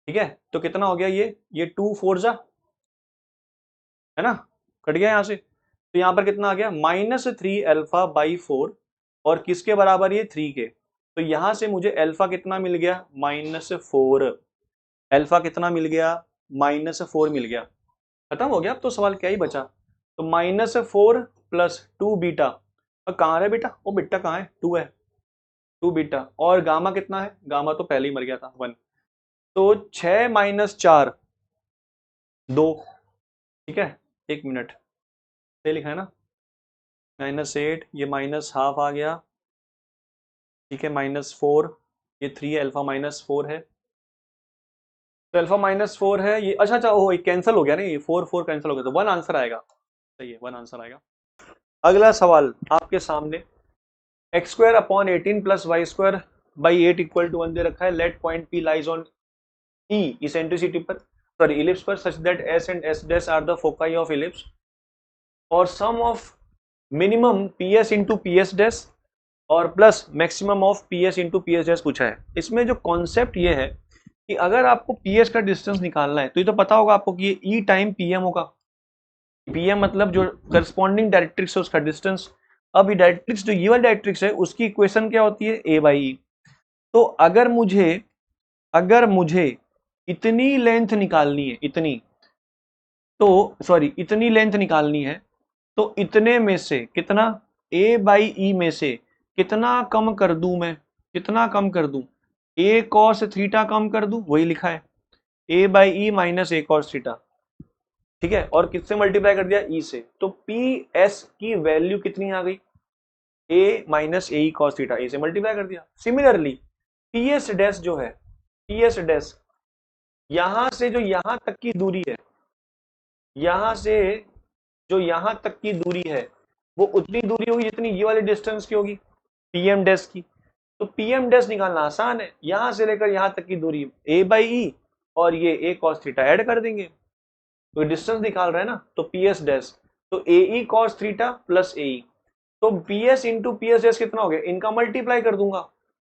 ठीक है, तो कितना हो गया ये 2 4 जा, है ना, कट गया यहां से, तो यहाँ पर कितना आ गया -3 अल्फा बाई 4 और किसके बराबर ये 3 के। तो यहां से मुझे अल्फा कितना मिल गया -4, अल्फा कितना मिल गया -4 मिल गया। खत्म हो गया, अब तो सवाल क्या ही बचा। तो -4 प्लस 2 बीटा, कहाँ है बेटा, वो बीटा कहाँ है, 2 है, 2 बीटा, और गामा कितना है, गामा तो पहले ही मर गया था 1। तो 6 - 4 2, ठीक है, 1 मिनट से लिखा है ना, -8, ये -½ आ गया, ठीक है, -4, ये 3 अल्फा -4 है, तो अल्फा -4 है ये, अच्छा अच्छा, ओह कैंसिल हो गया ना, ये 4 कैंसिल हो गया, तो 1 आंसर आएगा, सही है, 1 आंसर आएगा। अगला सवाल आपके सामने, x² upon 18 plus y² by 8 equal to 1 दे रखा है, let point P lies on E eccentricity पर, सॉरी इलिप्स पर, such that S and S dash are the foci of ellipse, और sum of minimum PS into PS dash और plus maximum of PS into PS dash पूछा है। इसमें जो कॉन्सेप्ट ये है कि अगर आपको PS का डिस्टेंस निकालना है तो ये तो पता होगा आपको कि ये E टाइम PM होगा, PM मतलब जो करस्पॉन्डिंग डायरेक्ट्रिक्स है उसका डिस्टेंस। अब ये डायरेक्ट्रिक्स जो ये वाली डायरेक्ट्रिक्स है उसकी इक्वेशन क्या होती है, A बाई E। तो अगर मुझे इतनी लेंथ निकालनी है, इतनी लेंथ निकालनी है, तो इतने में से कितना, A बाई E में से कितना कम कर दूं मैं, कितना कम कर दूं, A cos थीटा कम कर दूं, वही लिखा है, A by E minus A cos theta, ठीक है, और किससे मल्टीप्लाई कर दिया, E से। तो PS की वैल्यू कितनी आ गई, A minus A cos theta, A से मल्टीप्लाई कर दिया। सिमिलरली PS डैश जो है, PS डैश यहां से जो यहां तक की दूरी है, यहां से जो यहां तक की दूरी है वो उतनी दूरी होगी जितनी ये वाली डिस्टेंस की होगी, PM डैश की। तो PM डैश निकालना आसान है, यहां से लेकर यहां तक की दूरी A बाई E और ये A cos थीटा ऐड कर देंगे, तो डिस्टेंस निकाल रहे हैं ना, तो PS डैश, तो AE cos theta plus AE, तो PS इंटू PS डैश कितना हो गया, इनका मल्टीप्लाई कर दूंगा,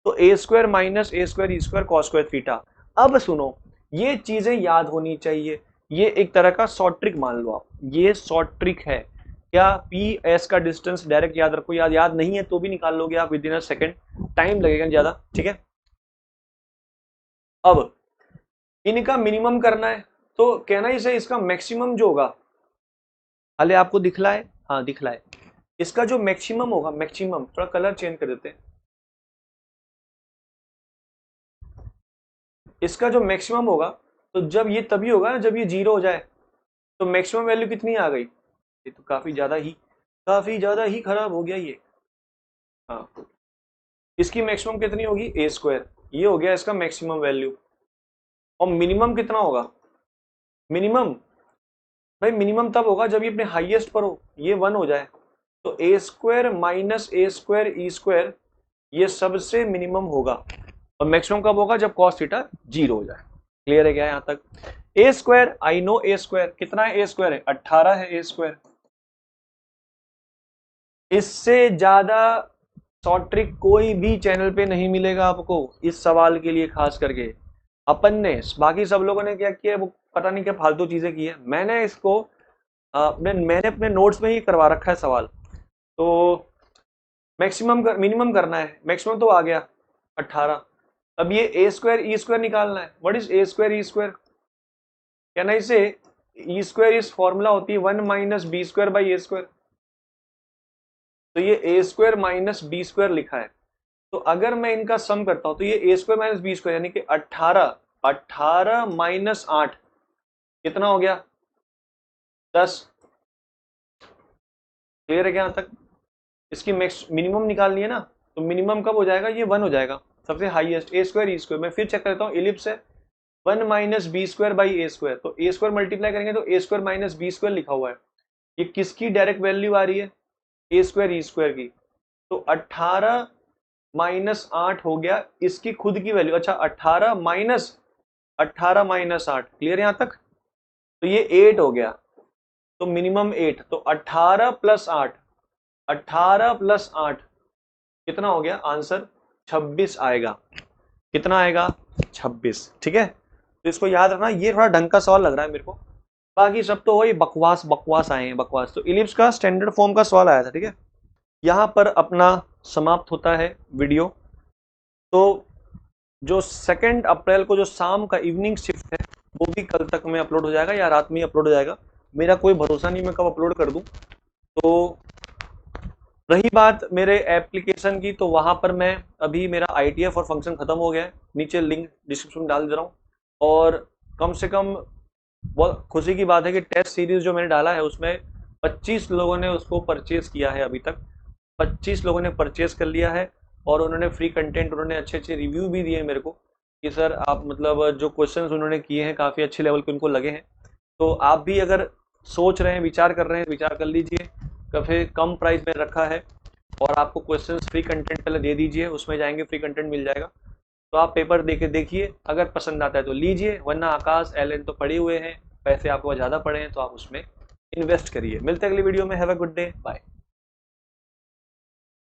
तो A² minus A² E² cos square theta. अब सुनो, ये चीजें याद होनी चाहिए, ये एक तरह का शॉर्ट ट्रिक मान लो आप, ये शॉर्ट ट्रिक है क्या, PS का डिस्टेंस डायरेक्ट याद रखो, याद नहीं है तो भी निकाल लोगे आप with in a second, time लगेगा ज्यादा, ठीक है। अब इनका मिनिमम करना है, तो कहना ही से इसका मैक्सिमम जो होगा, हाले आपको दिखला है, हाँ दिखला है, इसका जो मैक्सिमम होगा, मैक्सिमम थोड़ा कलर चेंज कर देते हैं, इसका जो मैक्सिमम होगा, तो जब ये तभी होगा ना जब ये 0 हो जाए, तो मैक्सिमम वैल्यू कितनी आ गई, ये तो काफी ज्यादा ही खराब हो गया ये, हाँ, इसकी मैक्सिमम कितनी होगी, A², ये हो गया इसका मैक्सिमम वैल्यू। और मिनिमम कितना होगा, मिनिमम भाई मिनिमम तब होगा जब ये अपने हाईएस्ट पर हो, ये 1 हो जाए, तो A² माइनस A² E² ये सबसे मिनिमम होगा, और मैक्सिमम कब होगा, जब cos थीटा 0 हो जाए। क्लियर है क्या यहाँ तक, A², आई नो A², कितना है A² है 18 है A², इससे ज्यादा शॉर्ट ट्रिक कोई भी चैनल पे नहीं मिलेगा आपको इस सवाल के लिए, खास करके अपन ने, बाकी सब लोगों ने क्या किया वो पता नहीं क्या फालतू चीजें की है, मैंने इसको मैंने अपने नोट्स में ही करवा रखा है सवाल। तो मिनिमम करना है, मैक्सिमम तो आ गया 18, अब ये A² E² निकालना है, व्हाट इज A² E², कहना इसे E² इस फॉर्मूला होती है 1 माइनस B² बाई A², तो ये A² माइनस B² लिखा है, तो अगर मैं इनका सम करता हूं तो ये A² माइनस B² यानी कि 18 माइनस 8 कितना हो गया 10। क्लियर है क्या यहां तक, इसकी मिनिमम निकालनी है ना, तो मिनिमम कब हो जाएगा, ये 1 हो जाएगा, सबसे हाईएस्ट A² E², मैं फिर चेक करता हूँ, इलिप्स है 1 माइनस B² बाई A², तो A² मल्टीप्लाई करेंगे तो A² माइनस B² लिखा हुआ है, ये किसकी डायरेक्ट वैल्यू आ रही है, A² E² की, तो 18 माइनस 8 हो गया इसकी खुद की वैल्यू, अच्छा 18 माइनस 8, क्लियर यहां तक, तो ये 8 हो गया, तो मिनिमम 8, तो 18 प्लस 8, 18 प्लस 8 कितना हो गया आंसर 26 आएगा, कितना आएगा 26, ठीक है। तो इसको याद रखना, ये थोड़ा ढंग का सवाल लग रहा है मेरे को, बाकी सब तो वही बकवास बकवास आए हैं, बकवास। तो इलिप्स का स्टैंडर्ड फॉर्म का सवाल आया था, ठीक है। यहाँ पर अपना समाप्त होता है वीडियो। तो जो 2 अप्रैल को जो शाम का इवनिंग शिफ्ट है वो भी कल तक में अपलोड हो जाएगा या रात में ही अपलोड हो जाएगा, मेरा कोई भरोसा नहीं मैं कब अपलोड कर दूं। तो रही बात मेरे एप्लीकेशन की, तो वहां पर मैं अभी मेरा ITF और फंक्शन खत्म हो गया है, नीचे लिंक डिस्क्रिप्शन में डाल दे रहा हूँ। और कम से कम बहुत खुशी की बात है कि टेस्ट सीरीज जो मैंने डाला है उसमें 25 लोगों ने उसको परचेज किया है। अभी तक 25 लोगों ने परचेज कर लिया है और उन्होंने फ्री कंटेंट, उन्होंने अच्छे अच्छे रिव्यू भी दिए मेरे को कि सर आप मतलब जो क्वेश्चंस उन्होंने किए हैं काफ़ी अच्छे लेवल के उनको लगे हैं। तो आप भी अगर सोच रहे हैं, विचार कर रहे हैं, विचार कर लीजिए। काफ़ी कम प्राइस में रखा है और आपको क्वेश्चंस फ्री कंटेंट पहले दे दीजिए, उसमें जाएंगे फ्री कंटेंट मिल जाएगा। तो आप पेपर देके देखिए, अगर पसंद आता है तो लीजिए, वरना आकाश LN तो पड़े हुए हैं, पैसे आपको ज़्यादा पड़े हैं तो आप उसमें इन्वेस्ट करिए। मिलते हैं अगली वीडियो में। Have a good day, bye.